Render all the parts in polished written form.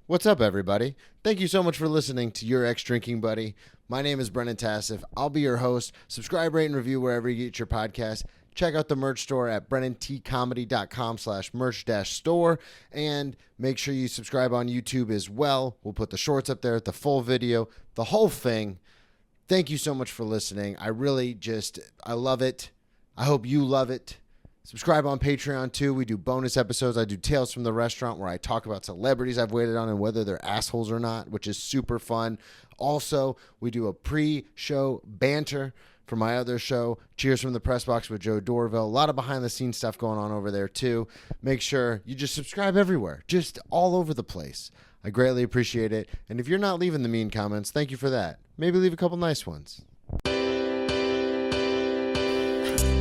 What's up, everybody? Thank you so much for listening to Your Ex-Drinking Buddy. My name is Brennan Tassif. I'll be your host. Subscribe, rate, and review wherever you get your podcast. Check out the merch store at brennantcomedy.com/merch-store. And make sure you subscribe on YouTube as well. We'll put the shorts up there, the full video, the whole thing. Thank you so much for listening. I love it. I hope you love it. Subscribe on Patreon, too. We do bonus episodes. I do Tales from the Restaurant, where I talk about celebrities I've waited on and whether they're assholes or not, which is super fun. Also, we do a pre-show banter for my other show, Cheers from the Press Box with Joe Dorville. A lot of behind-the-scenes stuff going on over there, too. Make sure you just subscribe everywhere, just all over the place. I greatly appreciate it. And if you're not leaving the mean comments, thank you for that. Maybe leave a couple nice ones.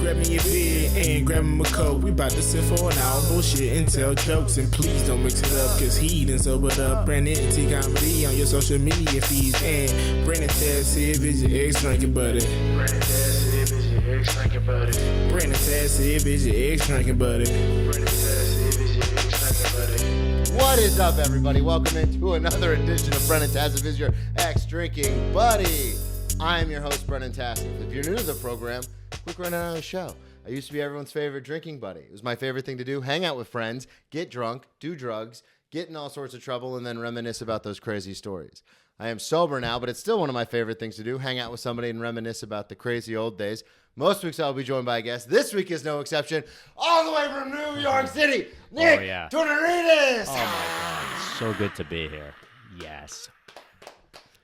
Grab me your beer and grab me a coke. We bout to sit for an hour, bullshit and tell jokes. And please don't mix it up, cause he done sobered up. Brennan T Comedy on your social media feeds. And Brennan Tassif is your ex-drinking buddy. Brennan Tassif is your ex-drinking buddy. Brennan Tassif is your ex-drinking buddy. Brennan Tassif is your ex-drinking buddy. What is up, everybody? Welcome into another edition of Brennan Tassif is your ex-drinking buddy. I am your host, Brennan Tassif. If you're new to the program, quick rundown on the show. I used to be everyone's favorite drinking buddy. It was my favorite thing to do. Hang out with friends, get drunk, do drugs, get in all sorts of trouble, and then reminisce about those crazy stories. I am sober now, but it's still one of my favorite things to do. Hang out with somebody and reminisce about the crazy old days. Most weeks I'll be joined by a guest. This week is no exception. All the way from New York City, Nick Tornaritis. Oh, my God. It's so good to be here. Yes.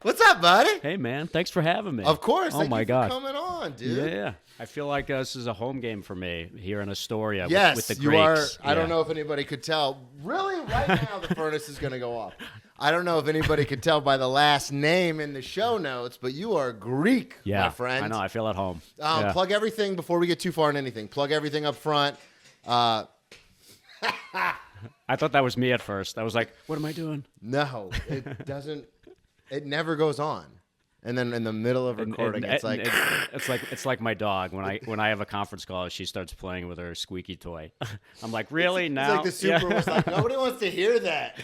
What's up, buddy? Hey, man. Thanks for having me. Of course. Oh, my God. Coming on, dude. Yeah. I feel like this is a home game for me here in Astoria yes, with the Greeks. You are. I don't know if anybody could tell. Really, right now the furnace is going to go off. I don't know if anybody could tell by the last name in the show notes, but you are Greek, my friend. I know. I feel at home. Plug everything before we get too far in anything. Plug everything up front. I thought that was me at first. I was like, what am I doing? No, it doesn't. It never goes on. And then in the middle of recording, it's like my dog when I have a conference call, she starts playing with her squeaky toy. I'm like, really now? It's like the super was like, nobody wants to hear that.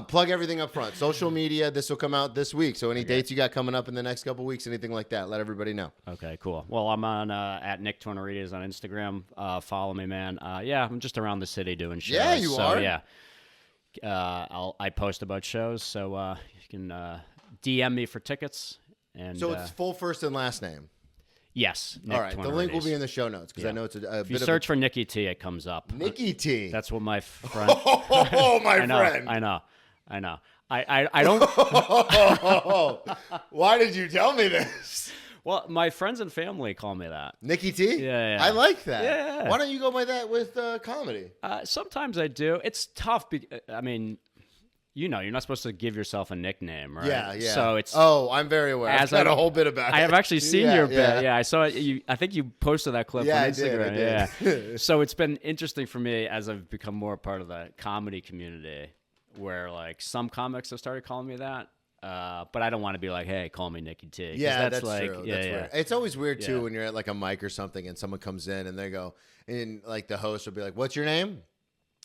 Plug everything up front. Social media. This will come out this week. So any dates you got coming up in the next couple weeks, anything like that, let everybody know. Okay, cool. Well, I'm on at Nick Tornaritis on Instagram. Follow me, man. I'm just around the city doing shows. Yeah, you are. Yeah. I post about shows, so you can DM me for tickets. And so it's full first and last name. Yes. Nick All right. The link will be in the show notes because I know it's a bit if you search for Nicky T, it comes up. Nicky T. That's what my friend. Oh, my friend. I know. I don't. Why did you tell me this? Well, my friends and family call me that. Nicky T? Yeah. I like that. Yeah. Why don't you go by that with comedy? Sometimes I do. It's tough. I mean, you're not supposed to give yourself a nickname, right? Yeah. So it's. Oh, I'm very aware. I've got a whole bit about it. I have actually seen your bit. Yeah, I saw it. I think you posted that clip on Instagram. I did. Yeah. So it's been interesting for me as I've become more part of the comedy community, where like some comics have started calling me that. But I don't want to be like, hey, call me Nicky T. Yeah, that's like, true. Yeah, that's yeah. weird. It's always weird, too, when you're at like a mic or something and someone comes in and they go, and like the host will be like, what's your name?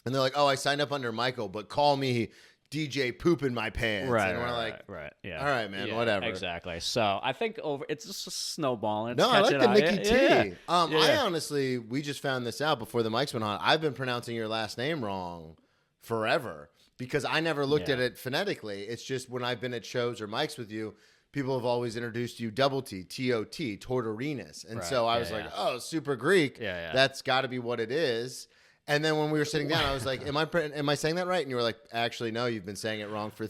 And they're like, oh, I signed up under Michael, but call me DJ Poop in My Pants. Right. And we're like, right. Yeah. All right, man, whatever. Exactly. So I think it's just a snowballing. No, I like the Nicky T. Yeah. I honestly, we just found this out before the mics went on. I've been pronouncing your last name wrong forever. Because I never looked at it phonetically. It's just when I've been at shows or mics with you, people have always introduced you double T, T-O-T, Tornaritis. And so I was like, oh, super Greek. Yeah. That's got to be what it is. And then when we were sitting down, I was like, am I saying that right? And you were like, actually, no, you've been saying it wrong for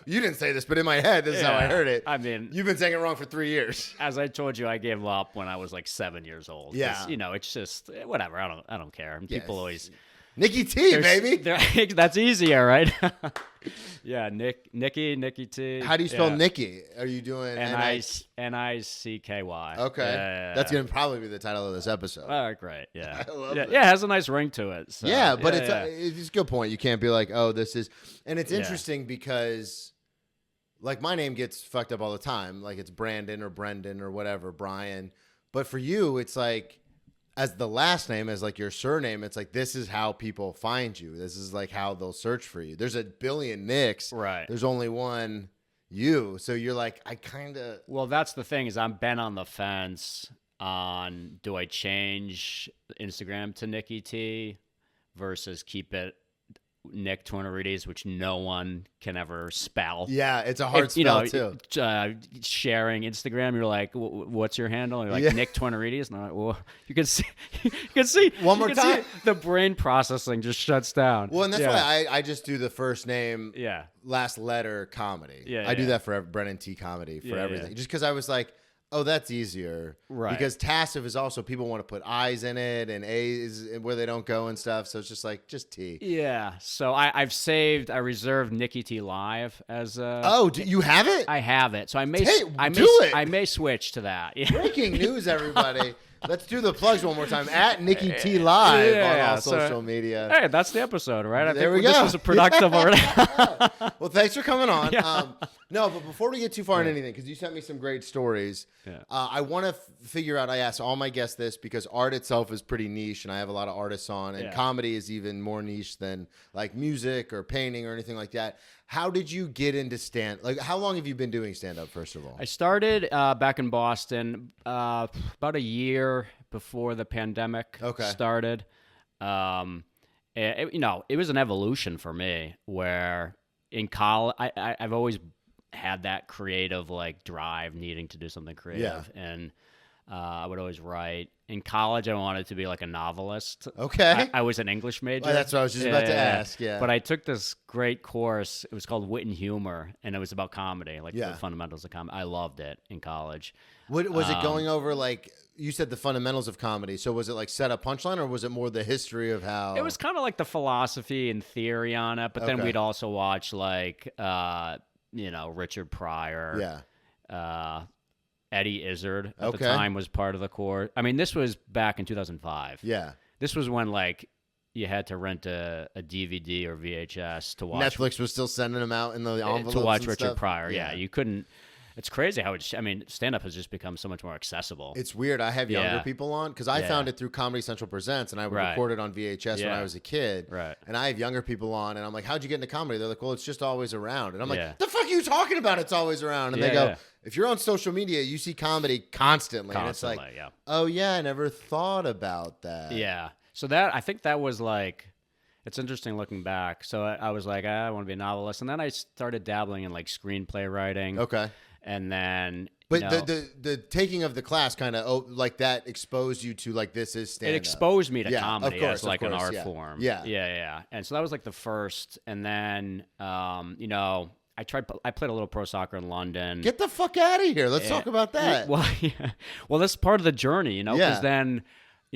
you didn't say this, but in my head, this is how I heard it. I mean, you've been saying it wrong for 3 years. As I told you, I gave up when I was like 7 years old. Yeah. It's just whatever. I don't care. And people always Nicky T, baby. That's easier, right? Yeah, Nicky T. How do you spell Nicky? Are you doing N-I-C-K-Y? Okay. That's going to probably be the title of this episode. Oh, great. Yeah. I love it. Yeah, it has a nice ring to it. So. Yeah, but it's a good point. You can't be like, oh, this is... And it's interesting because, like, my name gets fucked up all the time. Like, it's Brandon or Brendan or whatever, Brian. But for you, it's like... as the last name, as like your surname, it's like this is how people find you. This is like how they'll search for you. There's a billion Nicks. Right. There's only one you. So you're like, I kind of. Well, that's the thing is I'm been on the fence on do I change Instagram to Nicky T versus keep it Nick Tornaritis, which no one can ever spell. Yeah, it's a hard spell too. Sharing Instagram, you're like, "What's your handle?" And you're like, Nick Tornaritis. And I'm like, well, you can see. One more time. The brain processing just shuts down. Well, and that's why I just do the first name, Yeah. last letter comedy. Yeah, I do that for Brennan T comedy for everything, just because I was like, oh, that's easier. Right. Because Tassif is also, people want to put I's in it and A's where they don't go and stuff. So it's just like, just T. Yeah. So I reserved Nicky T Live as a. Oh, do you have it? I have it. So I may I may switch to that. Yeah. Breaking news, everybody. Let's do the plugs one more time. At Nicky T Live on all social media. Hey, that's the episode, right? I There think we go. This was a productive already. Well, thanks for coming on. Yeah. No, but before we get too far in anything, because you sent me some great stories, I want to figure out, I ask all my guests this because art itself is pretty niche, and I have a lot of artists on, and comedy is even more niche than like music or painting or anything like that. How did you get into how long have you been doing stand-up, first of all? I started back in Boston about a year before the pandemic started. It was an evolution for me where in college, I've always had that creative like drive, needing to do something creative, and I would always write. In college, I wanted to be like a novelist. Okay. I was an English major. Oh, that's what I was just about to ask. Yeah. But I took this great course. It was called Wit and Humor, and it was about comedy, like the fundamentals of comedy. I loved it in college. What was it going over? Like you said, the fundamentals of comedy. So was it like set up punchline, or was it more the history of how? It was kind of like the philosophy and theory on it, but then we'd also watch like Richard Pryor. Yeah. Eddie Izzard at the time was part of the course. I mean, this was back in 2005. Yeah. This was when like you had to rent a DVD or VHS to watch. Netflix was still sending them out in the envelopes to watch and Richard stuff. Pryor. Yeah, you couldn't. It's crazy how stand-up has just become so much more accessible. It's weird. I have younger people on because I found it through Comedy Central Presents, and I would record it on VHS when I was a kid. Right. And I have younger people on, and I'm like, how'd you get into comedy? They're like, well, it's just always around. And I'm like, the fuck are you talking about? It's always around. And they go, if you're on social media, you see comedy constantly. And it's like, oh, yeah, I never thought about that. Yeah. So I think that was like, it's interesting looking back. So I was like, I want to be a novelist. And then I started dabbling in like screenplay writing. Okay. And then, but the taking of the class kind of like that exposed you to like this is stand-up. It exposed me to comedy of course, as like an art form. Yeah. And so that was like the first. And then, I played a little pro soccer in London. Get the fuck out of here. Let's talk about that. Well, that's part of the journey, because then,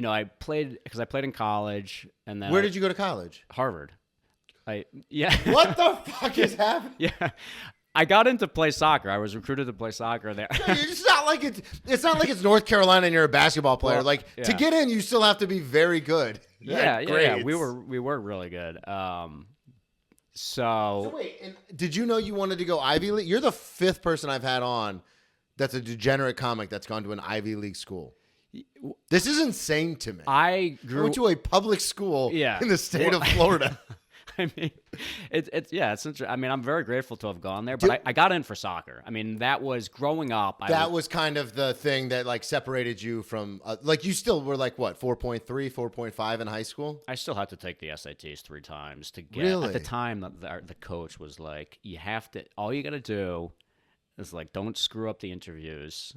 I played in college, and then where did you go to college? Harvard. What the fuck is happening? Yeah. I got into play soccer. I was recruited to play soccer there. It's not like it's North Carolina and you're a basketball player. To get in, you still have to be very good. Yeah. We were really good. So wait, and did you know you wanted to go Ivy League? You're the fifth person I've had on that's a degenerate comic that's gone to an Ivy League school. This is insane to me. I went to a public school in the state of Florida. I mean, it's interesting. I mean, I'm very grateful to have gone there, but I got in for soccer. I mean, that was growing up. That was kind of the thing that like separated you from you still were like what 4.3, 4.5 in high school. I still had to take the SATs 3 times to get. Really? At the time, the coach was like, "You have to. All you got to do is like don't screw up the interviews."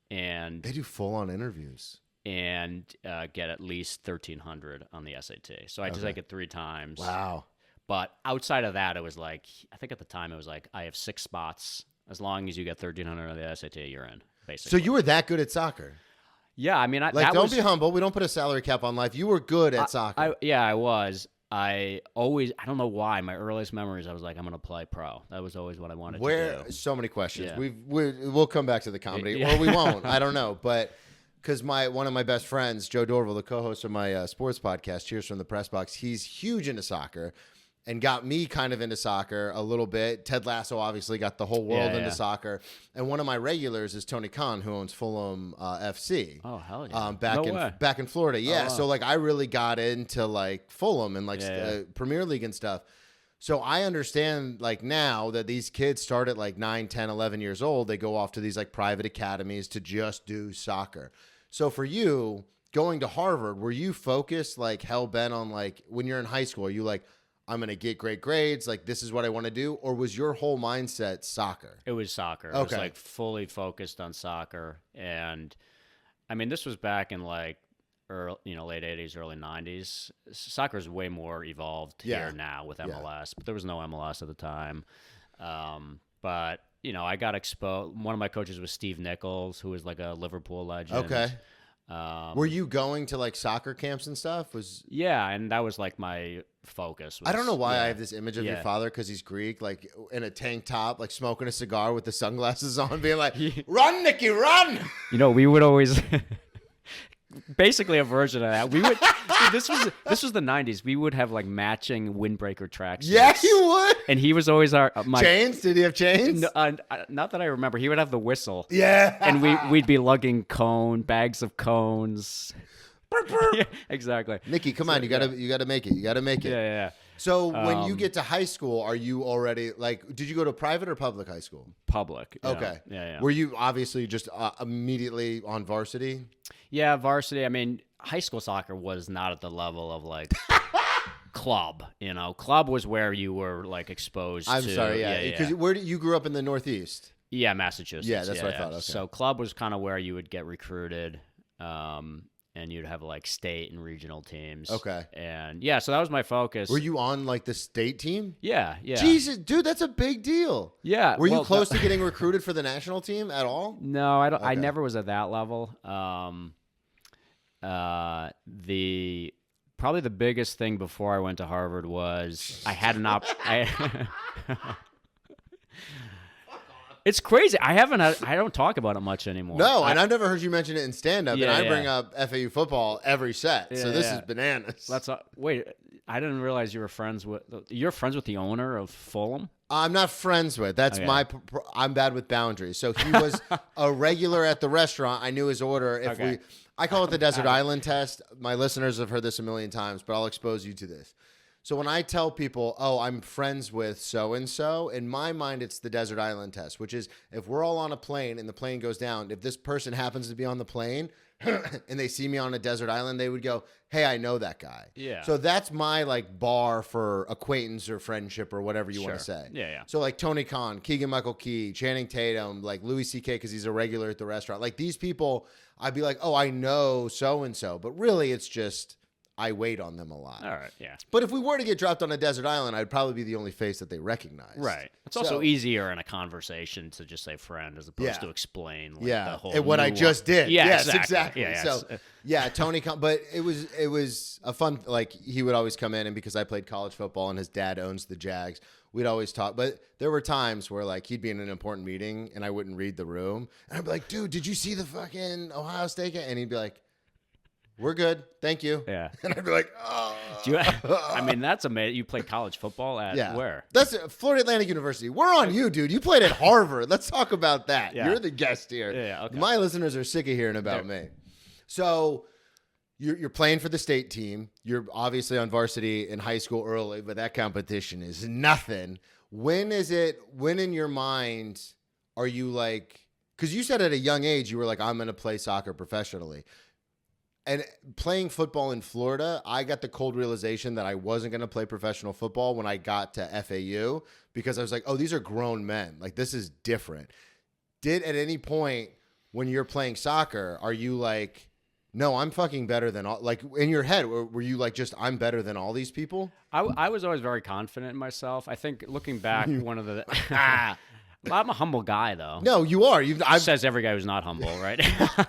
And they do full-on interviews. And get at least 1,300 on the SAT. So I had to take it 3 times. Wow. But outside of that, it was like, I think at the time it was like, I have 6 spots. As long as you get 1,300 on the SAT, you're in, basically. So you were that good at soccer? Yeah, I mean, don't be humble. We don't put a salary cap on life. You were good at soccer. I was. I don't know why, my earliest memories, I was like, I'm going to play pro. That was always what I wanted to do. So many questions. Yeah. We'll come back to the comedy, or we won't. I don't know. But because one of my best friends, Joe Dorval, the co-host of my sports podcast, Cheers from the Press Box, he's huge into soccer. and got me kind of into soccer a little bit. Ted Lasso obviously got the whole world into soccer. And one of my regulars is Tony Khan, who owns Fulham FC. Oh, hell yeah. Back in Florida. Yeah. Wow. So like I really got into like Fulham and like Premier League and stuff. So I understand like now that these kids start at like 9, 10, 11 years old, they go off to these like private academies to just do soccer. So for you going to Harvard, were you focused like hell bent on like when you're in high school, are you like, I'm going to get great grades, like this is what I want to do? Or was your whole mindset soccer? It was soccer. Okay. It was like fully focused on soccer. And I mean, this was back in like late 80s, early 90s. Soccer is way more evolved here now with MLS, but there was no MLS at the time. But, I got exposed. One of my coaches was Steve Nichols, who was like a Liverpool legend. Okay. Were you going to like soccer camps and stuff? Yeah, and that was like my focus. I don't know why I have this image of your father because he's Greek, like in a tank top, like smoking a cigar with the sunglasses on, being like, "Run, Nicky, run!" We would always. Basically a version of that. We would. This was the 90s. We would have like matching windbreaker tracks. Yeah, you would. And he was always my chains. Did he have chains? No, not that I remember. He would have the whistle. Yeah. And we'd be lugging bags of cones. Yeah, exactly. Nicky, come on, you gotta make it. You gotta make it. Yeah. So when you get to high school, are you already like? Did you go to private or public high school? Public. Yeah. Okay. Yeah. Were you obviously just immediately on varsity? Yeah, varsity. I mean, high school soccer was not at the level of like club. Club was where you were like exposed. I'm to, sorry. Yeah. Because where you grew up in the Northeast? Yeah, Massachusetts. Yeah, that's what I thought. Okay. So club was kind of where you would get recruited. And you'd have like state and regional teams. Okay. And so that was my focus. Were you on like the state team? Yeah. Jesus, dude, that's a big deal. Yeah. Were you close to getting recruited for the national team at all? No, I don't. Okay. I never was at that level. Probably the biggest thing before I went to Harvard was I had It's crazy. I don't talk about it much anymore. No, and I've never heard you mention it in stand-up, and I bring yeah. up FAU football every set, so this is bananas. Wait, I didn't realize you were friends with. You're friends with the owner of Fulham? I'm not friends with. That's I'm bad with boundaries. So he was a regular at the restaurant. I knew his order. I call it the Desert Island test. My listeners have heard this a million times, but I'll expose you to this. So when I tell people, oh, I'm friends with so-and-so, in my mind, it's the Desert Island test, which is if we're all on a plane and the plane goes down, if this person happens to be on the plane and they see me on a desert island, they would go, hey, I know that guy. Yeah. So that's my like bar for acquaintance or friendship or whatever you want to say. Yeah. So like Tony Khan, Keegan-Michael Key, Channing Tatum, like Louis C.K. because he's a regular at the restaurant. Like these people, I'd be like, oh, I know so-and-so. But really it's just... I wait on them a lot. All right, yeah. But if we were to get dropped on a desert island, I'd probably be the only face that they recognize. Right. It's also easier in a conversation to just say friend as opposed to explain like the whole and what I just did. Yeah, yes, exactly. Yeah, so Tony but it was a fun, like he would always come in, and because I played college football and his dad owns the Jags, we'd always talk. But there were times where like he'd be in an important meeting and I wouldn't read the room. And I'd be like, dude, did you see the fucking Ohio State game? And he'd be like, we're good. Thank you. Yeah. And I'd be like, oh. I mean, that's amazing. You played college football at where? That's Florida Atlantic University. We're on you, dude. You played at Harvard. Let's talk about that. Yeah. You're the guest here. Yeah, okay. My listeners are sick of hearing about me. So you're playing for the state team. You're obviously on varsity in high school early, but that competition is nothing. When in your mind are you like, because you said at a young age, you were like, I'm going to play soccer professionally. And playing football in Florida, I got the cold realization that I wasn't going to play professional football when I got to FAU because I was like, oh, these are grown men. Like, this is different. Did at any point when you're playing soccer, are you like, no, I'm fucking better than all, like in your head, were you like, just, I'm better than all these people? I was always very confident in myself. I think looking back, one of the... I'm a humble guy, though. No, you are. Says every guy who's not humble, right?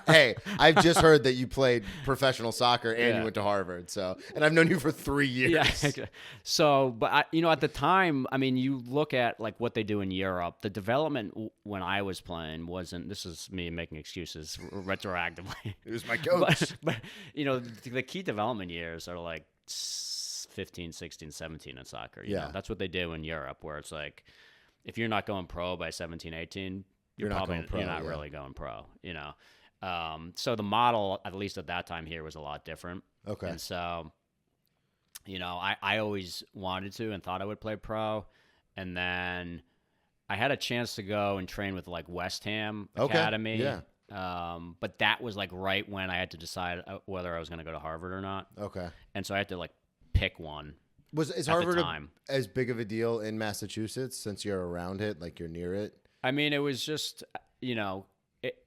Hey, I've just heard that you played professional soccer and you went to Harvard. And I've known you for 3 years. Yeah. So, but at the time, I mean, you look at like what they do in Europe. The development when I was playing wasn't. This is me making excuses retroactively. It was my coach. But the key development years are like 15, 16, 17 in soccer. You Yeah. know, that's what they do in Europe, where it's like, if you're not going pro by 17, 18, you're not probably going pro, you're not yeah. really going pro, you know. So the model, at least at that time here, was a lot different. Okay. And so, you know, I always wanted to and thought I would play pro. And then I had a chance to go and train with like West Ham Academy. Yeah. But that was like right when I had to decide whether I was going to go to Harvard or not. Okay. And so I had to like pick one. Is at the Harvard time. as big of a deal in Massachusetts since you're around it, like you're near it? I mean, it was just, you know,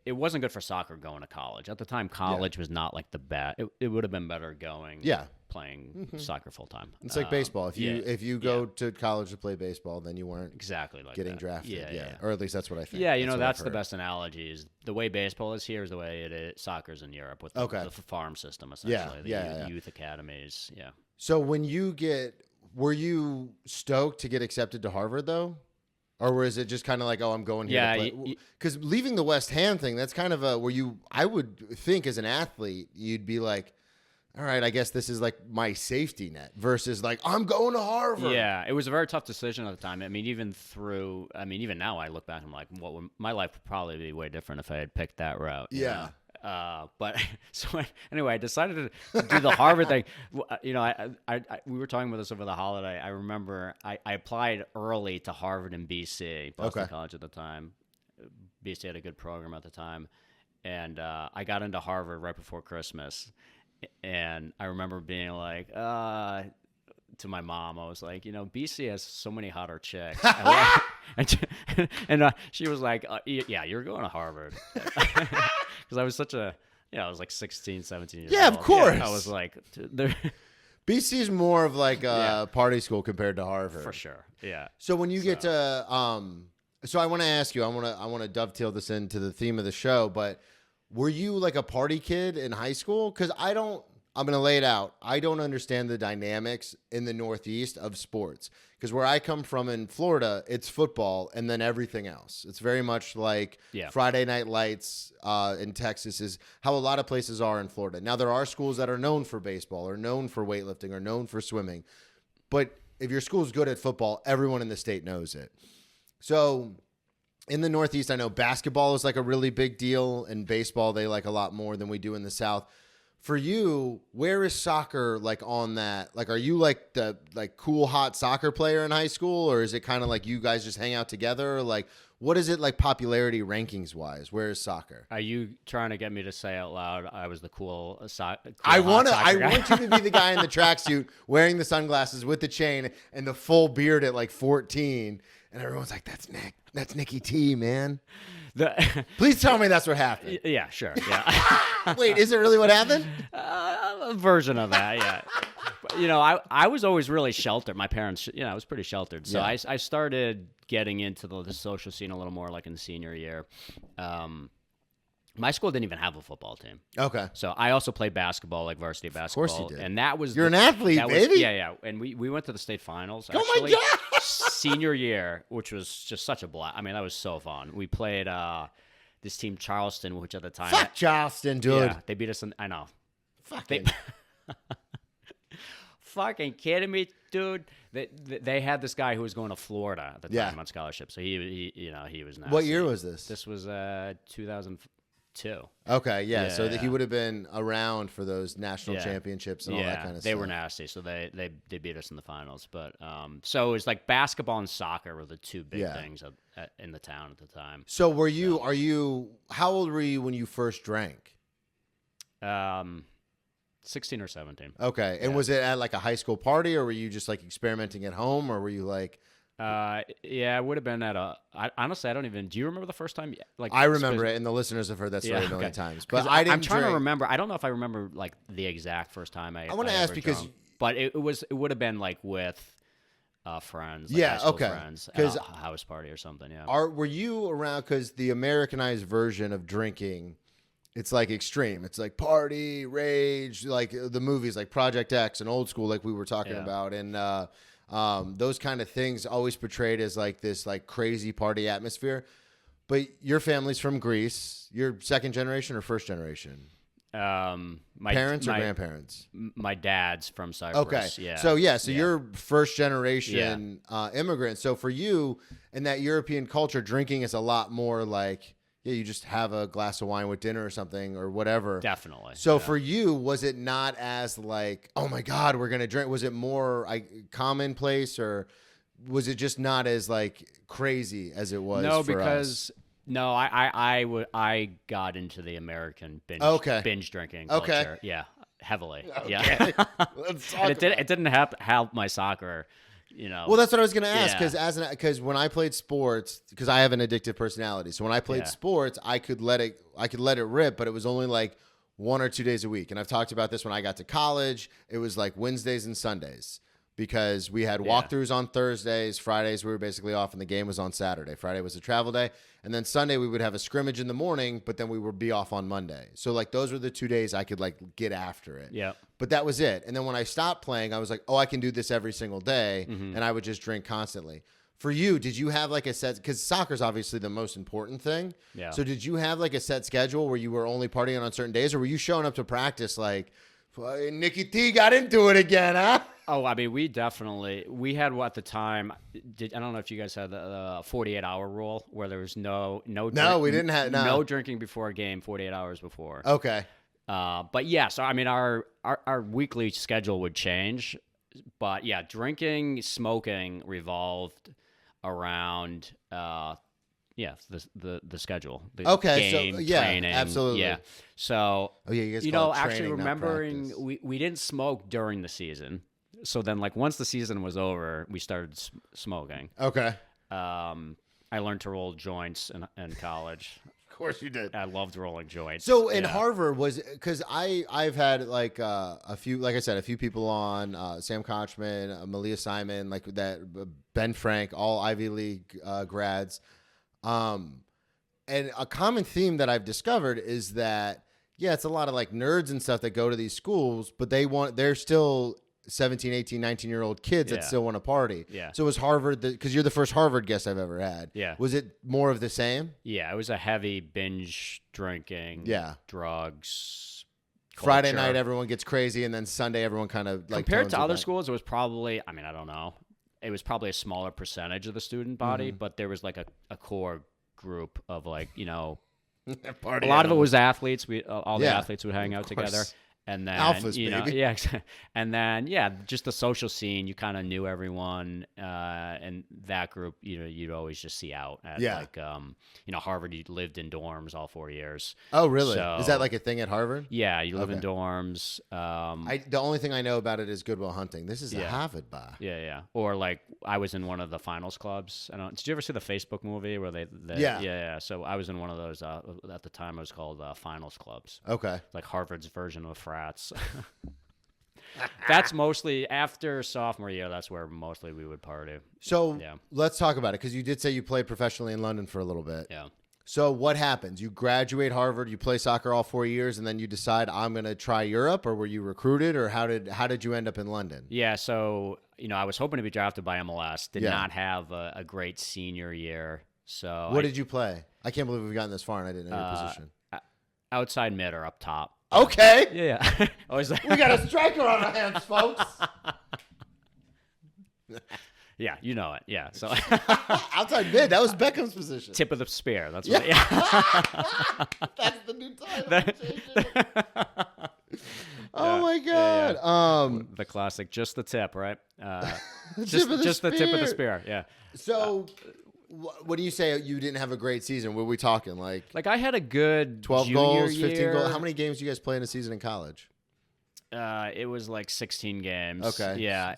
it wasn't good for soccer going to college. At the time, college was not like the best. It would have been better going playing soccer full time. It's like baseball. If you go to college to play baseball, then you weren't exactly like getting that. drafted. Yeah. Or at least that's what I think. Yeah, you know, what that's I've the heard. best analogy is the way baseball is here is the way it is soccer's in Europe with the farm system, essentially. The youth academies. Yeah. So were you stoked to get accepted to Harvard though? Or was it just kind of like, oh, I'm going here to play? Because leaving the West Ham thing, that's kind of I would think as an athlete, you'd be like, all right, I guess this is like my safety net versus like, I'm going to Harvard. Yeah, it was a very tough decision at the time. I mean, even now I look back and I'm like, my life would probably be way different if I had picked that route. You know? But so anyway, I decided to do the Harvard thing. You know, we were talking about this over the holiday. I remember I applied early to Harvard in BC, Boston College at the time. BC had a good program at the time. And I got into Harvard right before Christmas. And I remember being like, to my mom, I was like, you know, BC has so many hotter chicks. and she was like, yeah, you're going to Harvard. Because I was I was like 16, 17 years old. Yeah, of course. Yeah, I was like, BC is more of like a party school compared to Harvard. for sure. Yeah. So when you get to, so I want to ask you, I want to dovetail this into the theme of the show, but were you like a party kid in high school? Because I'm going to lay it out. I don't understand the dynamics in the Northeast of sports. Because where I come from in Florida, it's football and then everything else. It's very much like Friday Night Lights in Texas is how a lot of places are in Florida. Now, there are schools that are known for baseball or known for weightlifting or known for swimming. But if your school's good at football, everyone in the state knows it. So in the Northeast, I know basketball is like a really big deal, and baseball they like a lot more than we do in the South. For you, where is soccer like on that? Like, are you like the cool hot soccer player in high school, or is it kind of like you guys just hang out together? Or like, what is it like popularity rankings wise? Where is soccer? Are you trying to get me to say out loud I was the cool I want guy? you to be the guy in the tracksuit wearing the sunglasses with the chain and the full beard at like 14, and everyone's like, "That's Nick. That's Nicky T, man." Please tell me that's what happened. Yeah, sure. Yeah. Wait, is it really what happened? A version of that, yeah. But, you know, I was always really sheltered. My parents, you know, I was pretty sheltered. So I started getting into the social scene a little more like in the senior year. My school didn't even have a football team. Okay. So I also played basketball, like varsity basketball. Of course you did. And that was... You're an athlete, baby. Yeah. And we went to the state finals, Oh, actually. my God. Senior year, which was just such a blast. I mean, that was so fun. We played this team, Charleston, which at the time... Fuck Charleston, dude. Yeah, they beat us in... I know. Fucking... Fucking kidding me, dude? They had this guy who was going to Florida at the time on scholarship, so he was nasty. What year was this? This was 2002. Okay, yeah. So Yeah. he would have been around for those national championships and all that kind of stuff. They were nasty, so they beat us in the finals. But so it was like basketball and soccer were the two big things in the town at the time. So how old were you when you first drank? 16 or 17. Okay. And was it at like a high school party, or were you just like experimenting at home, or were you like... it would have been at honestly, I don't even... Do you remember the first time? Like I remember it, and the listeners have heard that story a million times. But I didn't I'm trying drink. to remember. I don't know if I remember like the exact first time I want to ask because... drunk. But it would have been like with friends. Like Yeah, high school okay. friends. 'Cause At a house party or something, yeah. Were you around, because the Americanized version of drinking, it's like extreme. It's like party, rage, like the movies like Project X and Old School, like we were talking about. And those kind of things always portrayed as like this like crazy party atmosphere. But your family's from Greece. You're second generation or first generation? My Parents or grandparents? My dad's from Cyprus. Okay. Yeah. So you're first generation immigrant. So for you in that European culture, drinking is a lot more like, you just have a glass of wine with dinner or something or whatever. Definitely. So for you, was it not as like, oh my God, we're going to drink? Was it more commonplace, or was it just not as like crazy as it was for us? No, I got into the American binge drinking culture. Okay. Yeah, heavily. Okay. Yeah. Let's talk And about it didn't help my soccer, you know. Well, that's what I was going to ask, Yeah. because when I played sports, because I have an addictive personality, so when I played sports, I could let it rip, but it was only like 1 or 2 days a week. And I've talked about this when I got to college. It was like Wednesdays and Sundays, because we had walkthroughs on Thursdays. Fridays we were basically off, and the game was on Saturday. Friday was a travel day, and then Sunday we would have a scrimmage in the morning, but then we would be off on Monday. So like those were the 2 days I could like get after it. Yeah. But that was it. And then when I stopped playing, I was like, oh, I can do this every single day, and I would just drink constantly. For you, did you have like a set, because soccer's obviously the most important thing. Yeah. So did you have like a set schedule where you were only partying on certain days, or were you showing up to practice like, Nicky T got into it again, huh? Oh, I mean, we had at the time. I don't know if you guys had the 48-hour rule, where there was no we didn't have no drinking before a game 48 hours before. Okay. But yeah, so I mean, our weekly schedule would change, but yeah, drinking, smoking revolved around the schedule. The game, training, absolutely. Yeah. So you guys actually training, remembering we didn't smoke during the season. So then, like, once the season was over, we started smoking. Okay. I learned to roll joints in college. Of course you did. I loved rolling joints. So in Harvard because I've had like a few, like I said, a few people on, Sam Kochman, Malia Simon, like that, Ben Frank, all Ivy League grads. And a common theme that I've discovered is that, it's a lot of like nerds and stuff that go to these schools, but they're still 17, 18, 19-year-old kids that still want to party. Yeah. So was Harvard, because you're the first Harvard guest I've ever had. Yeah. Was it more of the same? Yeah, it was a heavy binge drinking. Drugs. Culture. Friday night, everyone gets crazy, and then Sunday, everyone kind of like. Compared to other schools, it was probably, I mean, I don't know. It was probably a smaller percentage of the student body, but there was like a core group of like, a lot of it was athletes. All the athletes would hang out together. And then, Alphas, baby. And then, just the social scene, you kind of knew everyone, and that group, you'd always just see out at like, Harvard, you lived in dorms all 4 years. Oh, really? So, is that like a thing at Harvard? Yeah, you live in dorms. The only thing I know about it is Goodwill Hunting. This is a Harvard bar. Yeah. Or like, I was in one of the finals clubs. Did you ever see the Facebook movie where they Yeah. So I was in one of those, at the time it was called finals clubs. Okay. Like Harvard's version of frats. That's mostly after sophomore year. That's where mostly we would party. So let's talk about it, because you did say you played professionally in London for a little bit. Yeah. So what happens? You graduate Harvard, you play soccer all 4 years, and then you decide I'm going to try Europe, or were you recruited, or how did you end up in London? Yeah. So I was hoping to be drafted by MLS. Did not have a great senior year. So what did you play? I can't believe we've gotten this far and I didn't know your position. Outside mid or up top. Okay. Yeah. We got a striker on our hands, folks. Yeah, you know it. Yeah. So outside mid, that was Beckham's position. Tip of the spear. That's what. That's the new title. Oh my God. Yeah. The classic, just the tip, right? Just the tip of the spear. Yeah. So. What do you say you didn't have a great season? What were we talking like? Like I had a good 12 goals, 15 goals. How many games do you guys play in a season in college? It was like 16 games. Okay. Yeah,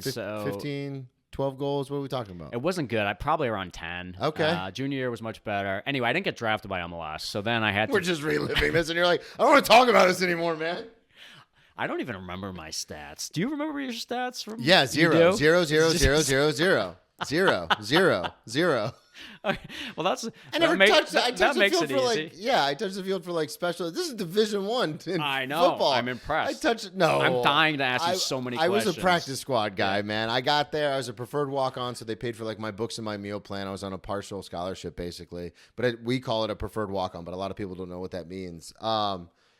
so 15, 12 goals. What are we talking about? It wasn't good. I probably around 10. Okay. Junior year was much better. Anyway, I didn't get drafted by MLS, so then I had to. We're just reliving this, and you're like, I don't want to talk about this anymore, man. I don't even remember my stats. Do you remember your stats from? Yeah, 0, 0, 0, 0, 0, 0. 0, 0, 0. Okay. Well, that's. I never touched that. I touched the makes field it for easy. I touched the field for like special. This is Division I in I know. football. I'm impressed. I'm dying to ask you so many questions. I was a practice squad guy, man. I got there. I was a preferred walk-on, so they paid for like my books and my meal plan. I was on a partial scholarship, basically. But we call it a preferred walk-on, but a lot of people don't know what that means.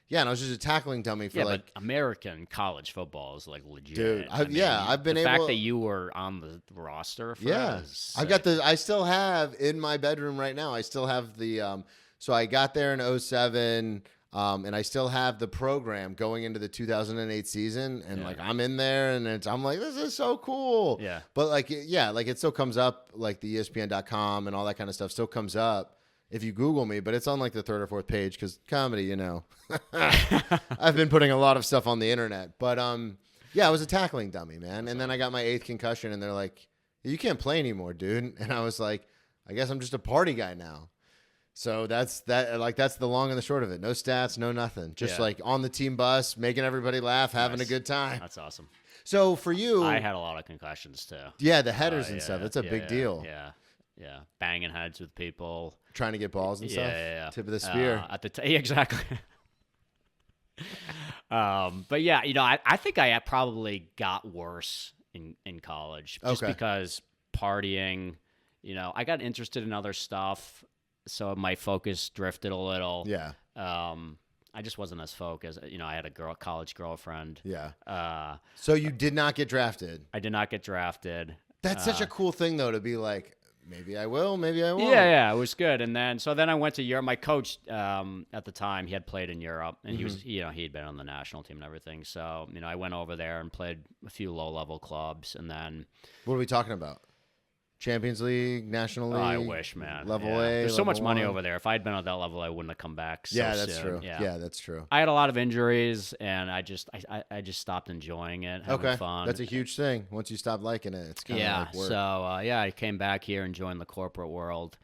Yeah, and I was just a tackling dummy for but American college football is like legit. Dude, I've been the able. fact that you were on the roster for that is I've got I still have in my bedroom right now. I still have the. So I got there in 2007. And I still have the program going into the 2008 season, and like I'm in there, and I'm like, this is so cool. Yeah. But like, like it still comes up, like the ESPN.com and all that kind of stuff still comes up if you Google me, but it's on like the third or fourth page because comedy, you know. I've been putting a lot of stuff on the internet, but I was a tackling dummy, man, and then I got my 8th concussion, and they're like, you can't play anymore, dude, and I was like, I guess I'm just a party guy now. So that's the long and the short of it. No stats, no nothing. Just like on the team bus, making everybody laugh, having a good time. That's awesome. So for you, I had a lot of concussions too. Yeah, the headers and stuff. It's a big deal. Yeah. Banging heads with people, trying to get balls and stuff. Yeah. Tip of the spear. Exactly. But yeah, I think I probably got worse in college just because partying. I got interested in other stuff. So my focus drifted a little. Yeah. I just wasn't as focused. I had a college girlfriend. Yeah. So you did not get drafted. I did not get drafted. That's such a cool thing, though, to be like, maybe I will, maybe I won't. Yeah, it was good. And then I went to Europe. My coach at the time, he had played in Europe, and he was, he'd been on the national team and everything. So, I went over there and played a few low-level clubs, and then. What are we talking about? Champions League, National League. Oh, I wish, man. Level A. There's so much money 1. over there. If I'd been at that level, I wouldn't have come back. That's soon. true. Yeah, that's true. I had a lot of injuries, and I just stopped enjoying it, having fun. That's a huge thing. Once you stop liking it, it's kind of like work. So I came back here and joined the corporate world,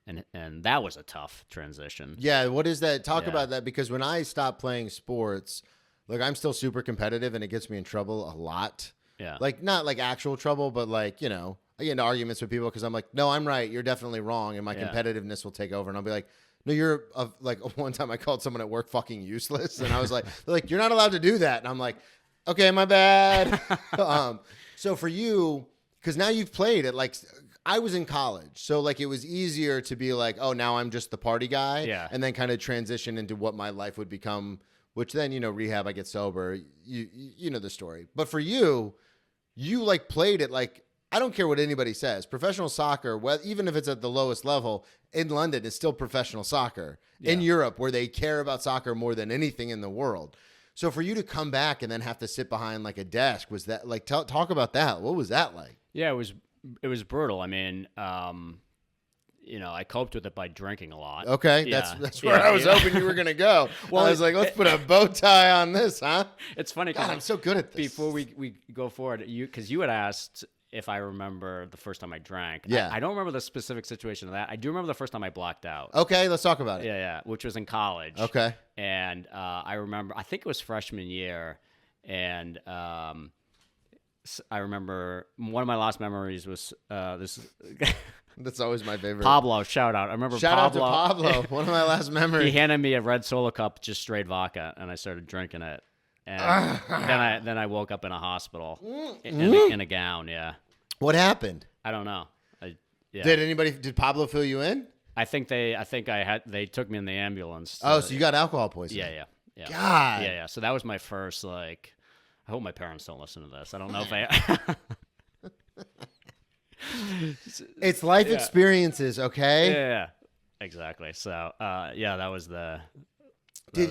and that was a tough transition. Yeah, what is that? Talk about that, because when I stopped playing sports, look, I'm still super competitive, and it gets me in trouble a lot. Yeah, like not like actual trouble, but like I get into arguments with people because I'm like, no, I'm right. You're definitely wrong. And my competitiveness will take over. And I'll be like, no, you're like one time I called someone at work fucking useless. And I was like, you're not allowed to do that. And I'm like, okay, my bad. So for you, because now you've played it, like I was in college. So like it was easier to be like, oh, now I'm just the party guy. Yeah. And then kind of transition into what my life would become, which then, rehab, I get sober. You know the story. But for you like played it like, I don't care what anybody says. Professional soccer, well, even if it's at the lowest level, in London, it's still professional soccer. Yeah. In Europe, where they care about soccer more than anything in the world. So for you to come back and then have to sit behind like a desk, was that like talk about that? What was that like? Yeah, it was brutal. I mean, I coped with it by drinking a lot. Okay, that's where I was hoping you were gonna go. Well, I was like, let's put a bow tie on this, huh? It's funny because I'm so good at this. Before we go forward, because you had asked if I remember the first time I drank. Yeah. I don't remember the specific situation of that. I do remember the first time I blacked out. Okay, let's talk about it. Yeah, which was in college. Okay. And I remember, I think it was freshman year, and I remember one of my last memories was this. That's always my favorite. Pablo, shout out. I remember shout out to Pablo. One of my last memories. He handed me a red Solo cup, just straight vodka, and I started drinking it. And then I woke up in a hospital in a gown. Yeah. What happened? I don't know. Did Pablo fill you in? I think they took me in the ambulance. So you got alcohol poisoning. Yeah. God. Yeah. So that was my first, I hope my parents don't listen to this. I don't know if I. It's life experiences, okay? Yeah. Exactly. So, that was the.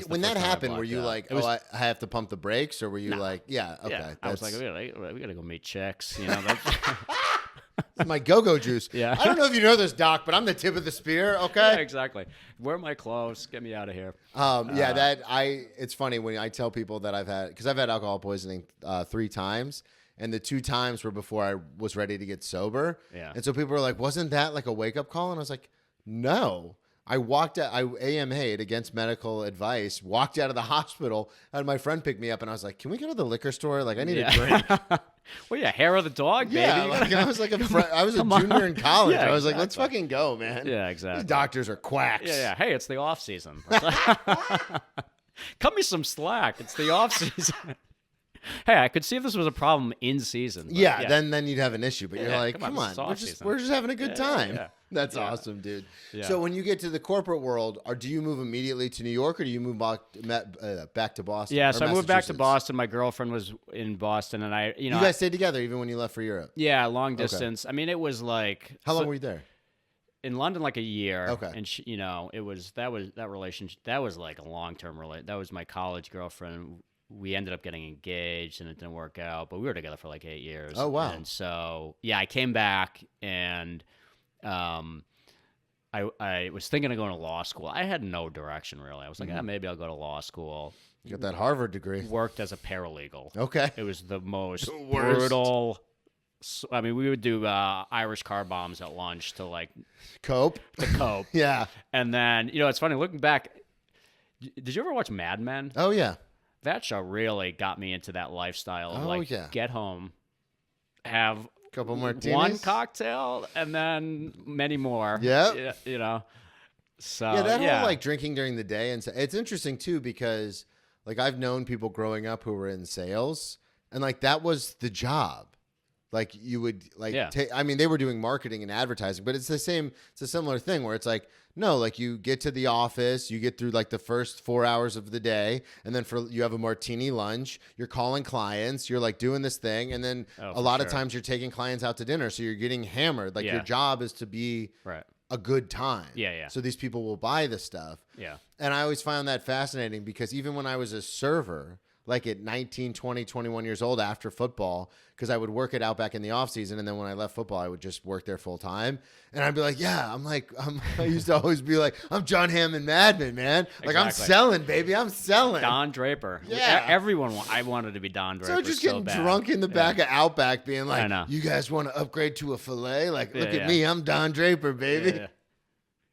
When that happened, were you like, I have to pump the brakes, or were you like, yeah, okay? Yeah. I was like, we gotta go meet chicks, That's my go-go juice. Yeah. I don't know if you know this, Doc, but I'm the tip of the spear, okay? Yeah, exactly. Wear my clothes. Get me out of here. It's funny when I tell people that I've had alcohol poisoning 3 times. And the 2 times were before I was ready to get sober. Yeah. And so people were like, wasn't that like a wake-up call? And I was like, no. I AMA'd against medical advice, walked out of the hospital, had my friend pick me up, and I was like, can we go to the liquor store? Like, I need a drink. Well, yeah, hair of the dog, baby. Yeah, I was like I was a junior in college. Yeah, I was like, let's fucking go, man. Yeah, exactly. These doctors are quacks. Yeah. Hey, it's the off season. Cut me some slack. It's the off season. Hey, I could see if this was a problem in season. But Yeah, then you'd have an issue. But you're Yeah, like, come come on, on, this is off-season. we're just having a good time. yeah. That's Yeah. awesome, dude. Yeah. So when you get to the corporate world, do you move immediately to New York, or do you move back to Boston? Yeah, or so I moved back to Massachusetts? Boston. My girlfriend was in Boston, and I, You guys stayed together even when you left for Europe. yeah, long distance. I mean, it was like How long were you there? in London, like a year. Okay. And she, it was that relationship. That was like a long-term relation. That was my college girlfriend. We ended up getting engaged, and it didn't work out. But we were together for like 8 years. Oh, wow. And so yeah, I came back, and I was thinking of going to law school. I had no direction really. I was like, maybe I'll go to law school. You got that Harvard degree. Worked as a paralegal. Okay. It was the most worst. brutal. I mean, we would do Irish car bombs at lunch to Cope. cope. Yeah. And then, it's funny, looking back, did you ever watch Mad Men? Oh, yeah. That show really got me into that lifestyle of yeah. get home, have Couple martinis. one cocktail, and then many more. Yep. So, Yeah, that whole drinking during the day. And it's interesting, too, because I've known people growing up who were in sales, and that was the job. You would they were doing marketing and advertising, but it's a similar thing where it's no, you get to the office, you get through the first 4 hours of the day, and then you have a martini lunch, you're calling clients, you're doing this thing, and then a lot of times you're taking clients out to dinner, so you're getting hammered. Your job is to be a good time. Yeah. So these people will buy the stuff. Yeah. And I always found that fascinating because even when I was a server, at 19, 20, 21 years old after football, because I would work it out back in the off season. And then when I left football, I would just work there full time. And I'd be like, I used to always be like, I'm John Hamm in Mad Men, man. I'm selling, baby. I'm selling. Don Draper. Yeah. I wanted to be Don Draper. So just getting drunk in the back of Outback being like, I know. You guys want to upgrade to a filet? Look at yeah. me. I'm Don Draper, baby. Yeah.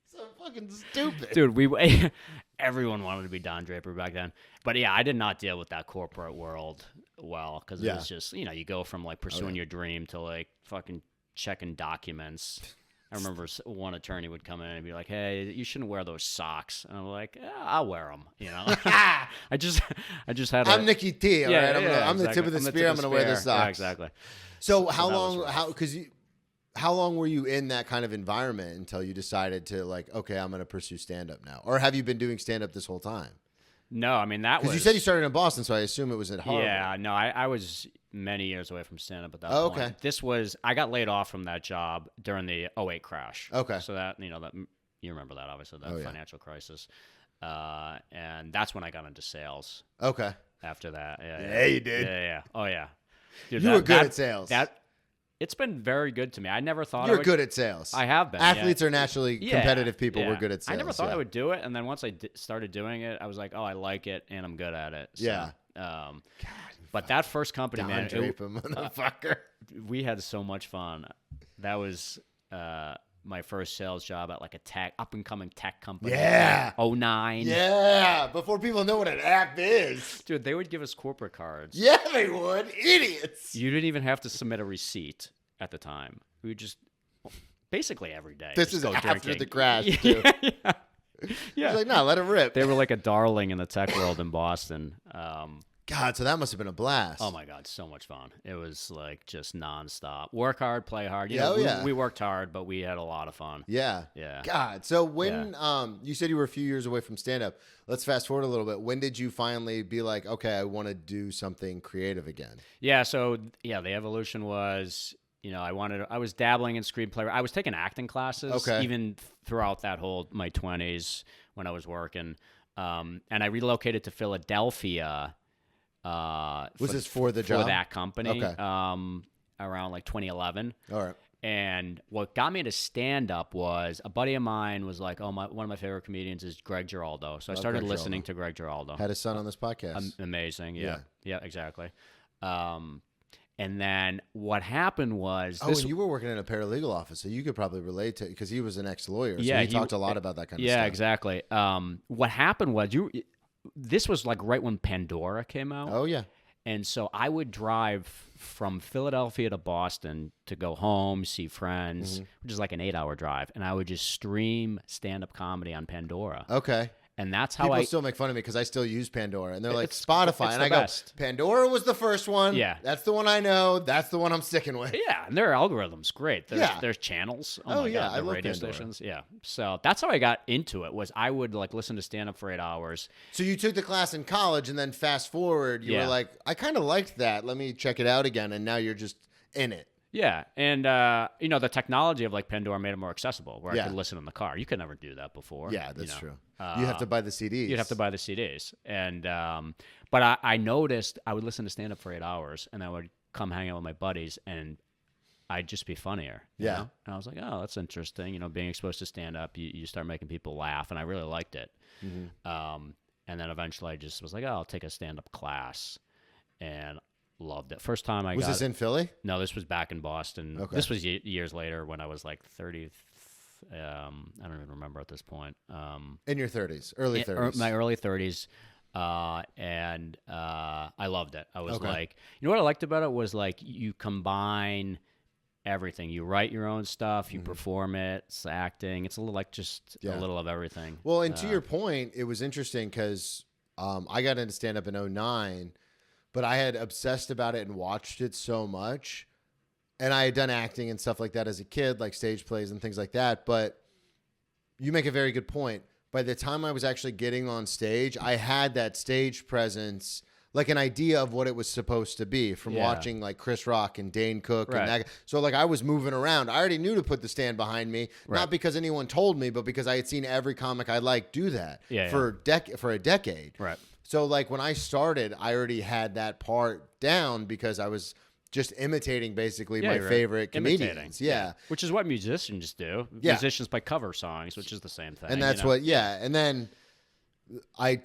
So fucking stupid. Dude, everyone wanted to be Don Draper back then. But yeah, I did not deal with that corporate world well because it was just, you go from pursuing your dream to fucking checking documents. I remember one attorney would come in and be like, "Hey, you shouldn't wear those socks." And I'm like, I'll wear them. I just had. I'm Nicky T. All right, I'm the tip of the spear. I'm going to wear the socks. Yeah, exactly. So how long were you in that kind of environment until you decided to okay, I'm going to pursue stand-up now? Or have you been doing stand-up this whole time? No, I mean, that was... Because you said you started in Boston, so I assume it was at Harvard. Yeah, no, I was many years away from stand-up at that point. Okay. This was... I got laid off from that job during the 2008 crash. Okay. So that, that you remember that, obviously, that financial crisis. And that's when I got into sales. Okay. After that. Yeah, you did. Yeah. Oh, yeah. Dude, you were good at sales. It's been very good to me. I never thought You're good at sales. I have been. Athletes are naturally competitive people. Yeah. We're good at sales. I never thought I would do it, and then once I started doing it, I was like, oh, I like it, and I'm good at it. So, yeah. But that first company, man, motherfucker. We had so much fun. That was my first sales job at a up and coming tech company. Yeah. 2009. Yeah. Before people know what an app is. Dude, they would give us corporate cards. Yeah, they would. Idiots. You didn't even have to submit a receipt at the time. We would just basically every day. This is after drinking. the crash, too. Yeah. He's no, let it rip. They were like a darling in the tech world in Boston. God, so that must have been a blast. Oh my God, so much fun. It was just nonstop. Work hard, play hard. We worked hard, but we had a lot of fun. Yeah. Yeah. God. So when you said you were a few years away from stand-up, let's fast forward a little bit. When did you finally be like, okay, I want to do something creative again? Yeah, so the evolution was, I was dabbling in screenplay. I was taking acting classes even throughout that whole my 20s when I was working. And I relocated to Philadelphia. Was this for the job? For that company. Okay. Around 2011. All right. And what got me into stand-up was a buddy of mine was like, one of my favorite comedians is Greg Giraldo. So I started listening to Greg Giraldo. Had his son on this podcast. Amazing. Yeah, exactly. And then what happened was... and you were working in a paralegal office, so you could probably relate to... Because he was an ex-lawyer, so he talked a lot about that kind of stuff. Yeah, exactly. What happened was... This was right when Pandora came out. Oh, yeah. And so I would drive from Philadelphia to Boston to go home, see friends, which is like an 8-hour drive. And I would just stream stand-up comedy on Pandora. Okay. And that's how People still make fun of me because I still use Pandora, and they're like It's Spotify, and the I best. go, Pandora was the first one. Yeah. That's the one I know. That's the one I'm sticking with. Yeah, and their algorithm's great. Yeah. There's channels. Oh, my yeah, God, I the love radio Pandora. stations. Yeah. So that's how I got into it. Was I would like listen to stand up for 8 hours. So you took the class in college, and then fast forward, you Yeah. were like, I kind of liked that. Let me check it out again, and now you're just in it. Yeah, and the technology of like Pandora made it more accessible, where Yeah. I could listen in the car. You could never do that before. Yeah, that's you know. true. You have to buy the CDs. You'd have to buy the CDs, and but I noticed I would listen to stand up for 8 hours, and I would come hang out with my buddies, and I'd just be funnier. you Yeah. know? And I was like, oh, that's interesting. Being exposed to stand up, you start making people laugh, and I really liked it. And then eventually, I just was like, oh, I'll take a stand up class, and loved it. First time I Was got this in Philly? No, this was back in Boston. Okay. This was years later when I was like 30. I don't even remember at this point. In your 30s, early 30s. My early 30s. And I loved it. I was Okay. like, what I liked about it was like you combine everything. You write your own stuff, you perform it, it's acting. It's a little like just Yeah. a little of everything. Well, and to your point, it was interesting because I got into stand-up in 2009, but I had obsessed about it and watched it so much. And I had done acting and stuff like that as a kid, like stage plays and things like that. But you make a very good point. By the time I was actually getting on stage, I had that stage presence, like an idea of what it was supposed to be from Yeah. watching like Chris Rock and Dane Cook. Right. And that. So like I was moving around. I already knew to put the stand behind me, Right. not because anyone told me, but because I had seen every comic I liked do that for a decade. Right. So like when I started, I already had that part down because I was just imitating basically my you're favorite imitating. comedians. Yeah. Which is what musicians do. Yeah. Musicians play cover songs, which is the same thing. And that's what, and then I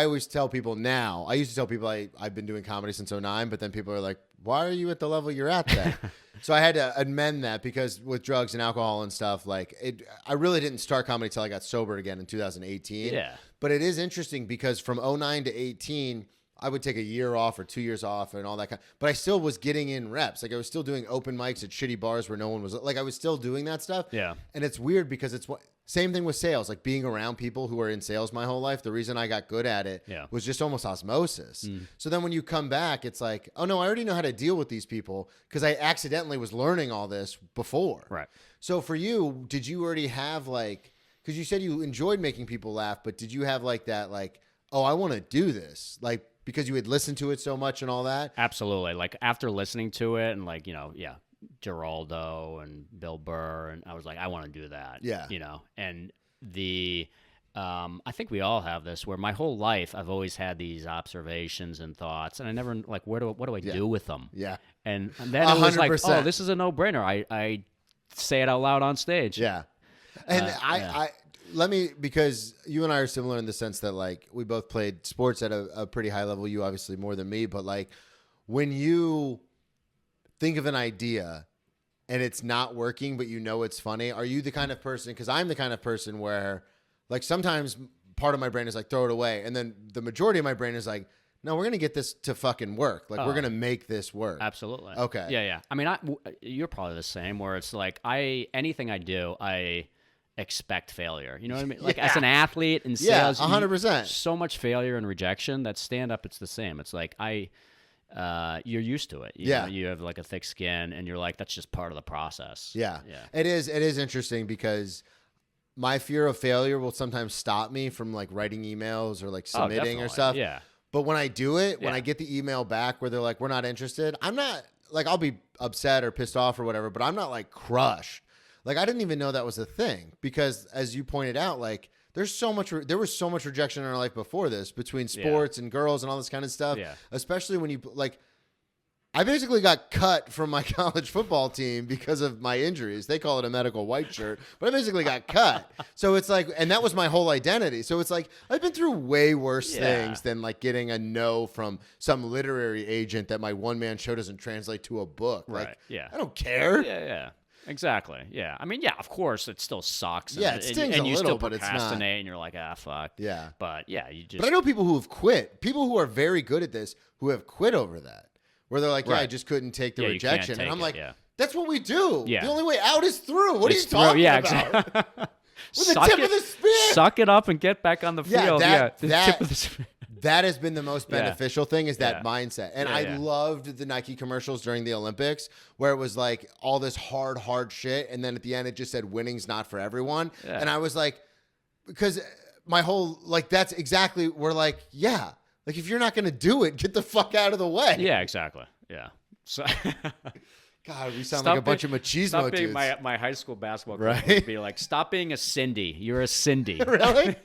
always tell people now, I used to tell people I've been doing comedy since 2009, but then people are like, why are you at the level you're at then? So I had to amend that because with drugs and alcohol and stuff, I really didn't start comedy till I got sober again in 2018. Yeah. But it is interesting because from 2009 to 18, I would take a year off or 2 years off and all that kind. But I still was getting in reps. Like I was still doing open mics at shitty bars where no one was. Like I was still doing that stuff. Yeah. And it's weird because it's same thing with sales. Like being around people who are in sales my whole life. The reason I got good at it was just almost osmosis. So then when you come back, it's like, oh no, I already know how to deal with these people because I accidentally was learning all this before. Right. So for you, did you already have because you said you enjoyed making people laugh, but did you have that oh, I want to do this? Because you had listened to it so much and all that? Absolutely. Like after listening to it and Geraldo and Bill Burr, and I was like, I want to do that. Yeah. And I think we all have this where my whole life I've always had these observations and thoughts, and I never what do I do with them? Yeah. And then it was like, 100%. oh, this is a no-brainer. I say it out loud on stage. Yeah. And because you and I are similar in the sense that we both played sports at a pretty high level, you obviously more than me, but when you think of an idea and it's not working, but it's funny, are you the kind of person, because I'm the kind of person where sometimes part of my brain is throw it away. And then the majority of my brain is no, we're going to get this to fucking work. We're going to make this work. Absolutely. Okay. Yeah. I mean, you're probably the same where it's anything I do, I expect failure. You know what I mean? As an athlete in sales, 100%. So much failure and rejection. That stand up, it's the same. It's you're used to it. You know, you have a thick skin, and you're that's just part of the process. Yeah. It is interesting because my fear of failure will sometimes stop me from writing emails or submitting or stuff. Yeah. But when I do it, when I get the email back where they're we're not interested, I'm not I'll be upset or pissed off or whatever, but I'm not crushed. I didn't even know that was a thing because as you pointed out, there was so much rejection in our life before this between sports and girls and all this kind of stuff. Yeah. Especially when you I basically got cut from my college football team because of my injuries. They call it a medical white shirt, but I basically got cut. So it's and that was my whole identity. So it's I've been through way worse things than getting a no from some literary agent that my one-man show doesn't translate to a book. Right. I don't care. Yeah. Exactly. Yeah. I mean, of course, it still sucks. Yeah, it stings and a you little, still but it's not. procrastinate, and you're like, fuck. Yeah. But you just. But I know people who have quit. People who are very good at this who have quit over that. Where they're I Right. just couldn't take the you can't rejection. take And I'm it, that's what we do. Yeah. The only way out is through. What It's are you talking through, about? Exactly. With the tip of the spear. Suck it up and get back on the field. Tip of the spear. That has been the most beneficial thing is that Yeah. mindset. And I loved the Nike commercials during the Olympics where it was like all this hard shit. And then at the end, it just said winning's not for everyone. Yeah. And I was like, because my whole, like, that's exactly, we're like, yeah. Like, if you're not going to do it, get the fuck out of the way. Yeah, exactly. Yeah. So, God, we sound like a bunch of machismo stop being dudes. my high school basketball coach Right? would be like, stop being a Cindy. You're a Cindy. Really?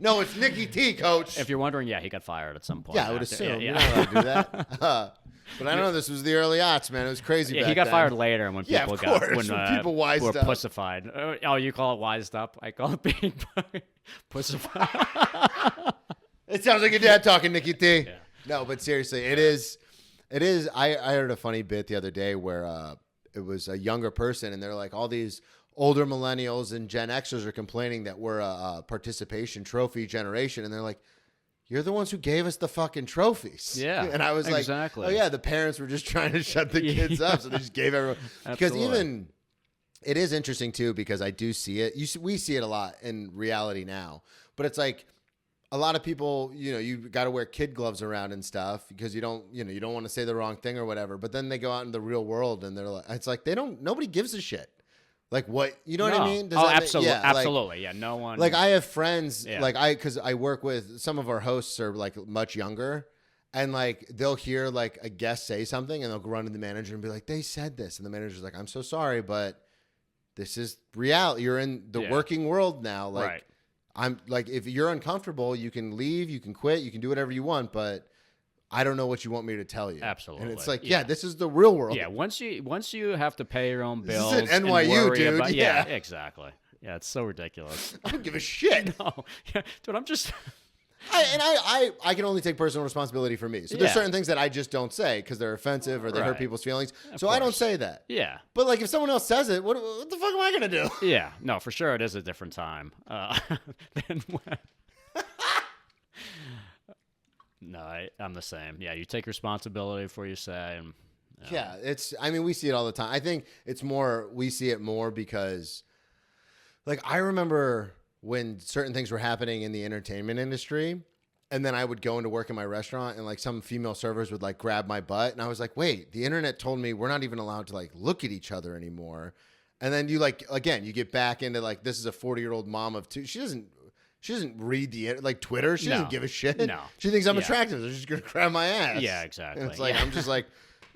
No, it's Nicky T, coach. If you're wondering, he got fired at some point. Yeah, I would after- assume. Yeah, You're not allowed to do that. But I don't know. This was the early aughts, man. It was crazy. Yeah, back he got then. fired later when Yeah, people of got course, when people wised were up. pussified. Oh, you call it wised up? I call it being pussified. It sounds like your dad talking, Nicky T. Yeah. No, but seriously, it is. It is. I heard a funny bit the other day where it was a younger person, and they're like, all these older millennials and Gen Xers are complaining that we're a participation trophy generation, and they're like, you're the ones who gave us the fucking trophies. Yeah, And I was exactly. like, oh yeah, the parents were just trying to shut the kids up, so they just gave everyone. Because Absolutely. even it is interesting too, because I do see it. We see it a lot in reality now, but it's like a lot of people, you got to wear kid gloves around and stuff because you don't want to say the wrong thing or whatever. But then they go out in the real world and they're like, it's like nobody gives a shit. Like what, what I mean? Does that make- absolutely, yeah, like- absolutely. Yeah, no one. like I have friends, Yeah. because I work with some of our hosts are like much younger, and like they'll hear like a guest say something and they'll go run to the manager and be like, they said this, and the manager's like, I'm so sorry, but this is reality. You're in the working world now. Like Right. I'm like, if you're uncomfortable, you can leave, you can quit, you can do whatever you want, but I don't know what you want me to tell you. Absolutely. And it's like, Yeah. this is the real world. Yeah, once you have to pay your own This bills, isn't and NYU, worry dude. about- Yeah. exactly. Yeah, it's so ridiculous. I don't give a shit. No, yeah, dude, I'm just. I can only take personal responsibility for me. So there's Yeah. certain things that I just don't say because they're offensive or they hurt Right. people's feelings. So I don't course. say that. Yeah. But like if someone else says it, what the fuck am I gonna do? Yeah, no, for sure, it is a different time. Than when... No, I'm the same. Yeah, you take responsibility for what you say, and Yeah, we see it all the time. I think we see it more because, like, I remember when certain things were happening in the entertainment industry, and then I would go into work in my restaurant, and like some female servers would like grab my butt, and I was like, wait, the internet told me we're not even allowed to like look at each other anymore. And then you you get back into like, this is a 40-year-old mom of two. She doesn't read like Twitter. She doesn't give a shit. No. She thinks I'm Yeah. attractive. So she's going to grab my ass. Yeah, exactly. And it's like, Yeah. I'm just like,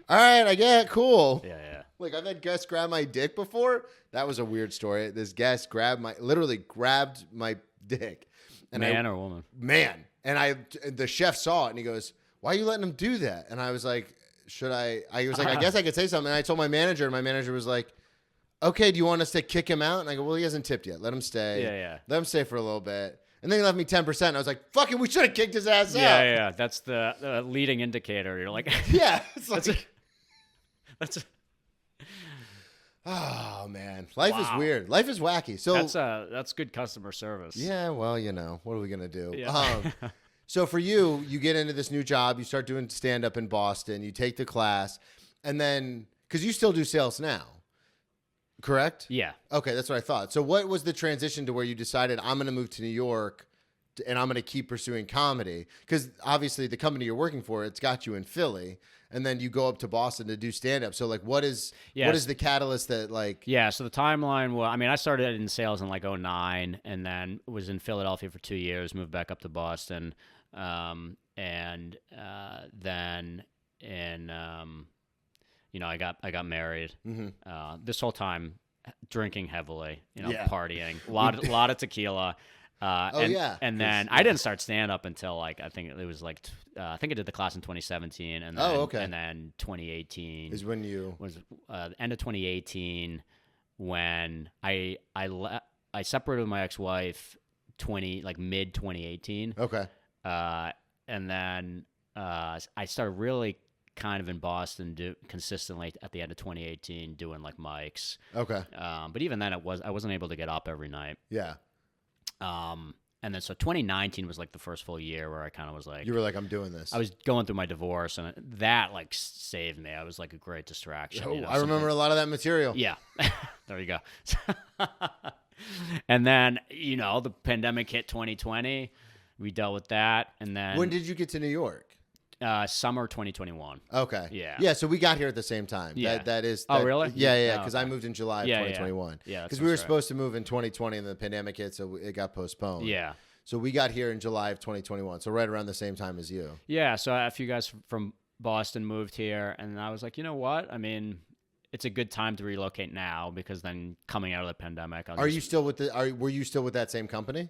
all right, I get it. Cool. yeah. Like I've had guests grab my dick before. That was a weird story. This guest literally grabbed my dick. And Man or woman? Man. And the chef saw it and he goes, why are you letting him do that? And I was like, I was like, I guess I could say something. And I told my manager, and my manager was like, okay, do you want us to kick him out? And I go, well, he hasn't tipped yet. Let him stay. Yeah. Let him stay for a little bit. And then he left me 10%. I was like, fucking, we should have kicked his ass out. Yeah. That's the leading indicator. You're like, Yeah. It's like, that's oh, man. Life is Wow. weird. Life is wacky. So that's good customer service. yeah, well, what are we going to do? Yeah. So for you get into this new job. You start doing stand-up in Boston. You take the class. And then, because you still do sales now, correct? Yeah. Okay, that's what I thought. So what was the transition to where you decided I'm going to move to New York and I'm going to keep pursuing comedy? Because obviously the company you're working for, it's got you in Philly. And then you go up to Boston to do stand-up. So like, what is the catalyst that like... Yeah, so the timeline was, I started in sales in like 2009 and then was in Philadelphia for 2 years, moved back up to Boston. Then in, I got married. Mm-hmm. This whole time drinking heavily, Yeah. partying, a lot of tequila. And then I didn't start stand up until like I think it was like I think I did the class in 2017, and then, and then 2018 is when you was end of 2018 when I separated with my ex-wife mid 2018. Okay. And then I started really kind of in Boston consistently at the end of 2018 doing like mics. Okay. But even then I wasn't able to get up every night. Yeah. And then so 2019 was like the first full year where I kind of was like, You were like, I'm doing this. I was going through my divorce and that like saved me. I was like a great distraction. I remember a lot of that material. Yeah. There you go. And then, the pandemic hit 2020. We dealt with that. And then When did you get to New York? Summer 2021. Okay. Yeah. Yeah. So we got here at the same time. Yeah. That is. Oh, that- really? Yeah. Oh, Because okay. I moved in July of Yeah, 2021. yeah. Yeah, Because that we were sounds right. supposed to move in 2020 and the pandemic hit, so it got postponed. Yeah. So we got here in July of 2021. So right around the same time as you. Yeah. So a few guys from Boston moved here, and I was like, you know what? I mean, it's a good time to relocate now because then coming out of the pandemic, Were you still with that same company?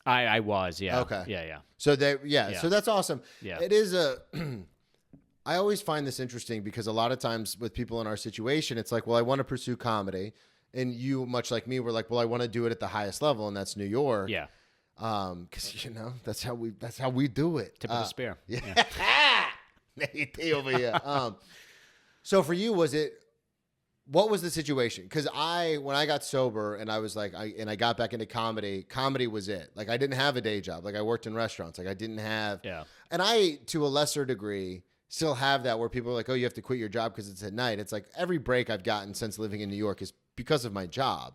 I was, yeah. Okay. Yeah. So Yeah. so that's awesome. Yeah. It is I always find this interesting because a lot of times with people in our situation, it's like, well, I want to pursue comedy. And you, much like me, were like, well, I want to do it at the highest level, and that's New York. Yeah. Because that's how we do it. Tip of the spear. Yeah. Nate over here. So for you, what was the situation? Because when I got sober and I was like, I got back into comedy was it. Like I didn't have a day job. Like I worked in restaurants. Like I didn't have. Yeah. And I, to a lesser degree, still have that where people are like, oh, you have to quit your job because it's at night. It's like every break I've gotten since living in New York is because of my job.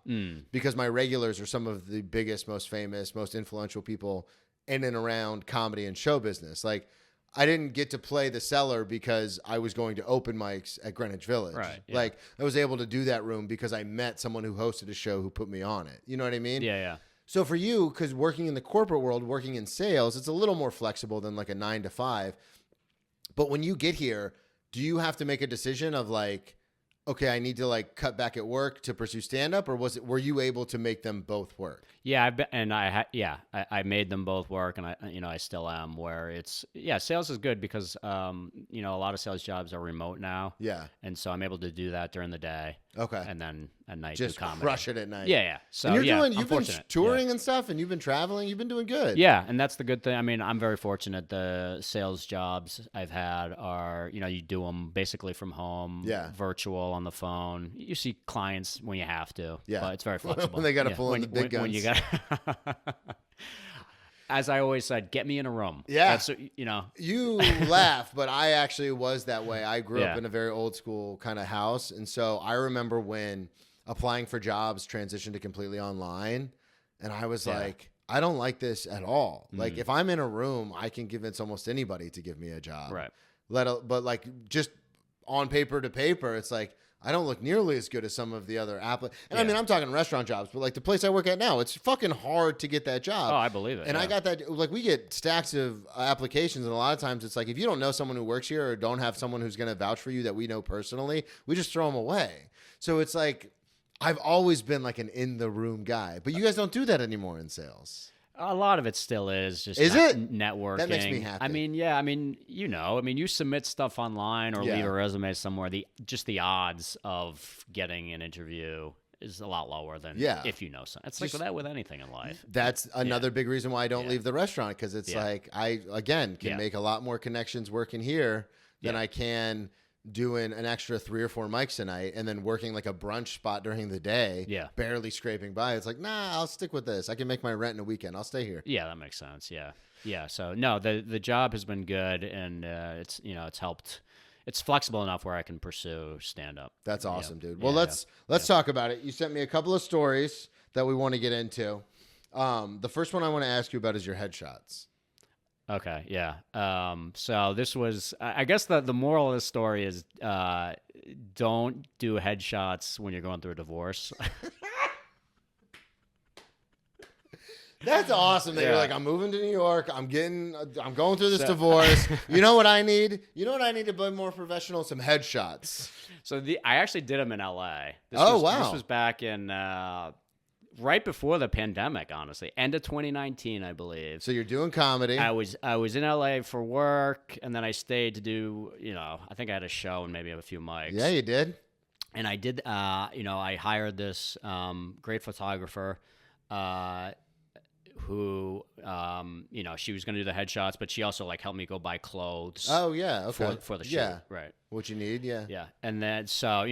Because my regulars are some of the biggest, most famous, most influential people in and around comedy and show business. Like I didn't get to play the cellar because I was going to open mics at Greenwich Village. Right, yeah. Like I was able to do that room because I met someone who hosted a show who put me on it. You know what I mean? Yeah. So for you, because working in the corporate world, working in sales, it's a little more flexible than like a 9 to 5. But when you get here, do you have to make a decision of like, okay, I need to like cut back at work to pursue stand up, or were you able to make them both work? Yeah, I made them both work, and I still am. Where sales is good because a lot of sales jobs are remote now. Yeah. And so I'm able to do that during the day. Okay. And then at night Just do comedy. crush it at night. Yeah. So And you've I'm been fortunate. touring and stuff, and you've been traveling. You've been doing good. Yeah, and that's the good thing. I mean, I'm very fortunate. The sales jobs I've had are, you do them basically from home, Yeah. virtual on the phone. You see clients when you have to, Yeah. but it's very flexible. When they gotta pull in the big When you guns. got, as I always said, get me in a room. Yeah. That's, You laugh, but I actually was that way. I grew up Yeah. in a very old school kind of house. And so I remember when applying for jobs transitioned to completely online. And I was Yeah. like, I don't like this at all. Like if I'm in a room, I can convince almost anybody to give me a job. Right. But like just on paper to paper, it's like, I don't look nearly as good as some of the other applicants. And I Yeah. mean, I'm talking restaurant jobs, but like the place I work at now, it's fucking hard to get that job. Oh, I believe it. And I yeah. got that, like, we get stacks of applications, and a lot of times it's like, if you don't know someone who works here or don't have someone who's going to vouch for you that we know personally, we just throw them away. So it's like, I've always been like an in the room guy, but you guys don't do that anymore in sales. A lot of it still is just Is it? networking. That makes me happy. I mean, yeah. I mean, you submit stuff online or Yeah. leave a resume somewhere. The odds of getting an interview is a lot lower than Yeah. if you know something. It's Just- like that with anything in life. That's another big reason why I don't Yeah. leave the restaurant, because it's Yeah. like I, again, can Yeah. make a lot more connections working here than Yeah. I can doing an extra 3 or 4 mics a night and then working like a brunch spot during the day, Yeah. barely scraping by. It's like, nah, I'll stick with this. I can make my rent in a weekend. I'll stay here. Yeah, that makes sense. Yeah. So no, the job has been good, and it's helped. It's flexible enough where I can pursue stand up. That's awesome, dude. Yeah, Well, let's talk about it. You sent me a couple of stories that we want to get into. The first one I want to ask you about is your headshots. Okay, yeah. So this was, I guess the moral of the story is, don't do headshots when you're going through a divorce. That's awesome that you're Yeah. like, I'm moving to New York. I'm going through this divorce. You know what I need? You know what I need to be more professional? Some headshots. So I actually did them in LA. Wow. This was back in, right before the pandemic, honestly. End of 2019, I believe. So you're doing comedy. I was in LA for work, and then I stayed to do, I think I had a show and maybe a few mics. Yeah, you did. And I did, I hired this great photographer who, she was going to do the headshots, but she also like helped me go buy clothes. Oh yeah, okay. For the shoot, Yeah, right? what you need, yeah. Yeah, and then so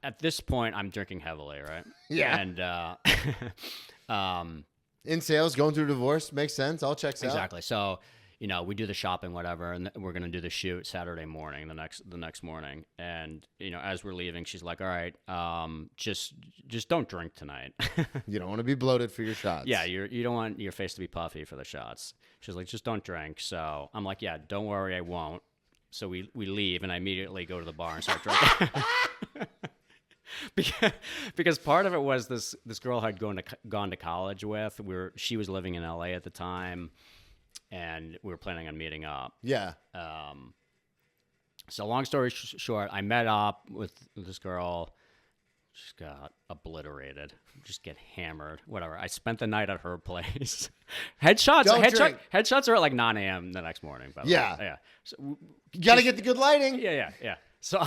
at this point I'm drinking heavily, right? Yeah. And In sales, going through divorce makes sense. All checks out. exactly. So, we do the shopping, whatever, and we're gonna do the shoot Saturday morning, the next morning. And as we're leaving, she's like, "All right, just don't drink tonight." You don't want to be bloated for your shots. Yeah, you don't want your face to be puffy for the shots. She's like, "Just don't drink." So I'm like, "Yeah, don't worry, I won't." So we leave, and I immediately go to the bar and start drinking. Because part of it was this girl I'd gone to college with. She was living in LA at the time, and we were planning on meeting up. Yeah. So long story short, I met up with this girl. Just got obliterated. Just get hammered. Whatever. I spent the night at her place. Headshots are at like 9 a.m. the next morning. By the way. Yeah. So, you got to get the good lighting. Yeah. So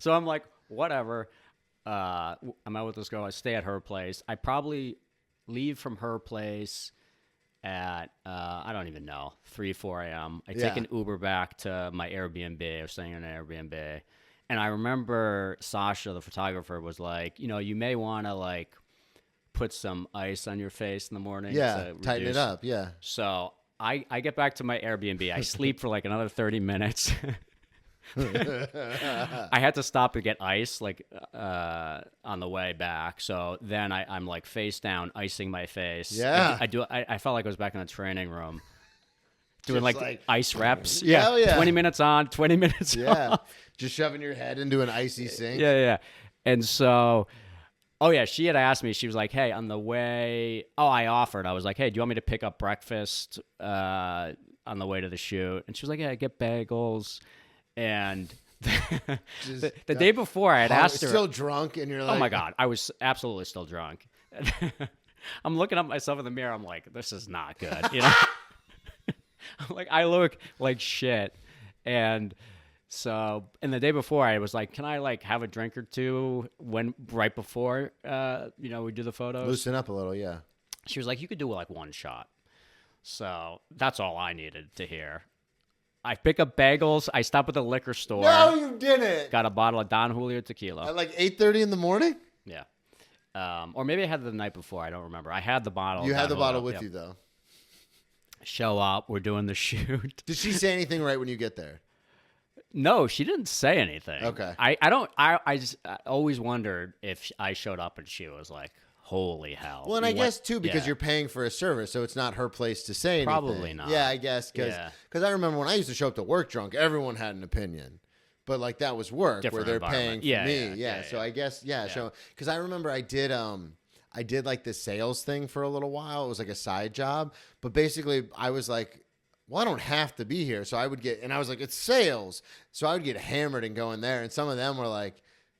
I'm like, whatever. I'm out with this girl. I stay at her place. I probably leave from her place at I don't even know, 3-4 a.m. I take an Uber back to my Airbnb. I was staying in an Airbnb, and I remember Sasha, the photographer, was like, you may want to like put some ice on your face in the morning. Yeah, tighten it up. Yeah. So I get back to my Airbnb. I sleep for like another 30 minutes. I had to stop to get ice like on the way back. So then I'm like face down, icing my face. Yeah. I felt like I was back in the training room doing Just like ice reps. Yeah. Oh, yeah. 20 minutes on, 20 minutes off. Just shoving your head into an icy sink. Yeah. And so, she had asked me, she was like, "Hey, on the way," I offered. I was like, "Hey, do you want me to pick up breakfast on the way to the shoot?" And she was like, "Yeah, get bagels." And the day before, I had asked her. Still drunk, and you're like, "Oh my God, I was absolutely still drunk." I'm looking at myself in the mirror. I'm like, "This is not good." I'm like, I look like shit. And so, and the day before, I was like, "Can I like have a drink or two right before we do the photos?" Loosen up a little, yeah. She was like, "You could do like one shot." So that's all I needed to hear. I pick up bagels. I stop at the liquor store. No, you didn't. Got a bottle of Don Julio tequila. At like 8:30 in the morning? Yeah. Or maybe I had it the night before. I don't remember. I had the bottle. You had the bottle with you, though. Show up. We're doing the shoot. Did she say anything right when you get there? No, she didn't say anything. Okay. I always wondered if I showed up and she was like, "Holy hell." Well, and I guess, too, because you're paying for a service, so it's not her place to say anything. Probably not. Yeah, I guess, because I remember when I used to show up to work drunk, everyone had an opinion. But, like, that was work Different where they're paying for me. Yeah. So I guess, so, because I remember I did like the sales thing for a little while. It was like a side job. But basically, I was like, well, I don't have to be here. So I would and I was like, it's sales. So I would get hammered and go in there. And some of them were like,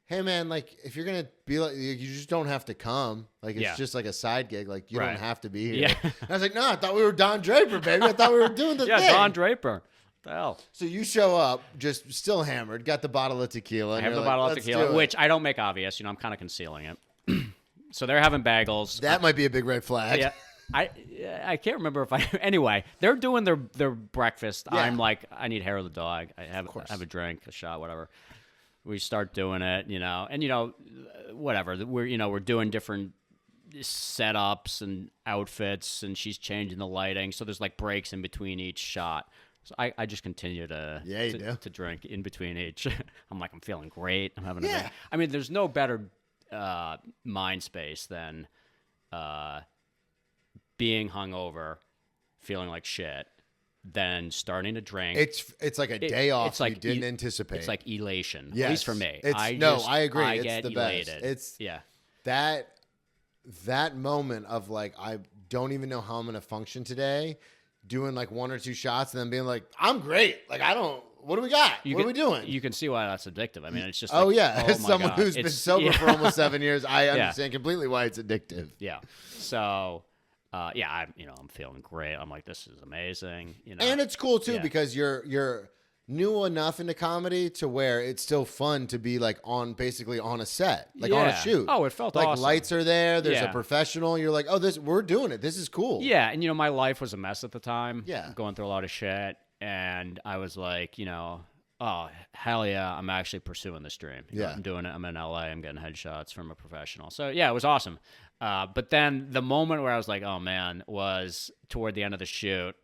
"Hey man, like if you're gonna be like, you just don't have to come. Like it's just like a side gig. Like you don't have to be here." Yeah. And I was like, "No, I thought we were Don Draper, baby. I thought we were doing the thing." Yeah, Don Draper. What the hell? So you show up, just still hammered, got the bottle of tequila. I have the bottle of tequila, which I don't make obvious. I'm kind of concealing it. So they're having bagels. That might be a big red flag. Yeah. I can't remember if I. Anyway, they're doing their breakfast. Yeah. I'm like, I need hair of the dog. I have a drink, a shot, whatever. We start doing it, and whatever. We're doing different setups and outfits, and she's changing the lighting. So there's like breaks in between each shot. So I just continue to drink in between each. I'm like, I'm feeling great. I'm having a great. I mean, there's no better mind space than being hungover, feeling like shit, then starting to drink. It's like a day off it's like you didn't anticipate. It's like elation, yes. at least for me. I agree. I it's get the elated. best. It's that moment of like, I don't even know how I'm going to function today, doing like one or two shots and then being like, I'm great. Like, what do we got? What are we doing? You can see why that's addictive. I mean, it's just as someone God. who's been sober for almost 7 years, I understand completely why it's addictive. Yeah. So, I'm feeling great. I'm like, this is amazing. And it's cool too because you're new enough into comedy to where it's still fun to be like basically on a set, like on a shoot. Oh, it felt like awesome. Lights are there. There's a professional. You're like, we're doing it. This is cool. Yeah, and my life was a mess at the time. Yeah, going through a lot of shit, and I was like, oh hell yeah, I'm actually pursuing this dream. I'm doing it. I'm in LA. I'm getting headshots from a professional. So yeah, it was awesome. But then the moment where I was like, oh man, was toward the end of the shoot.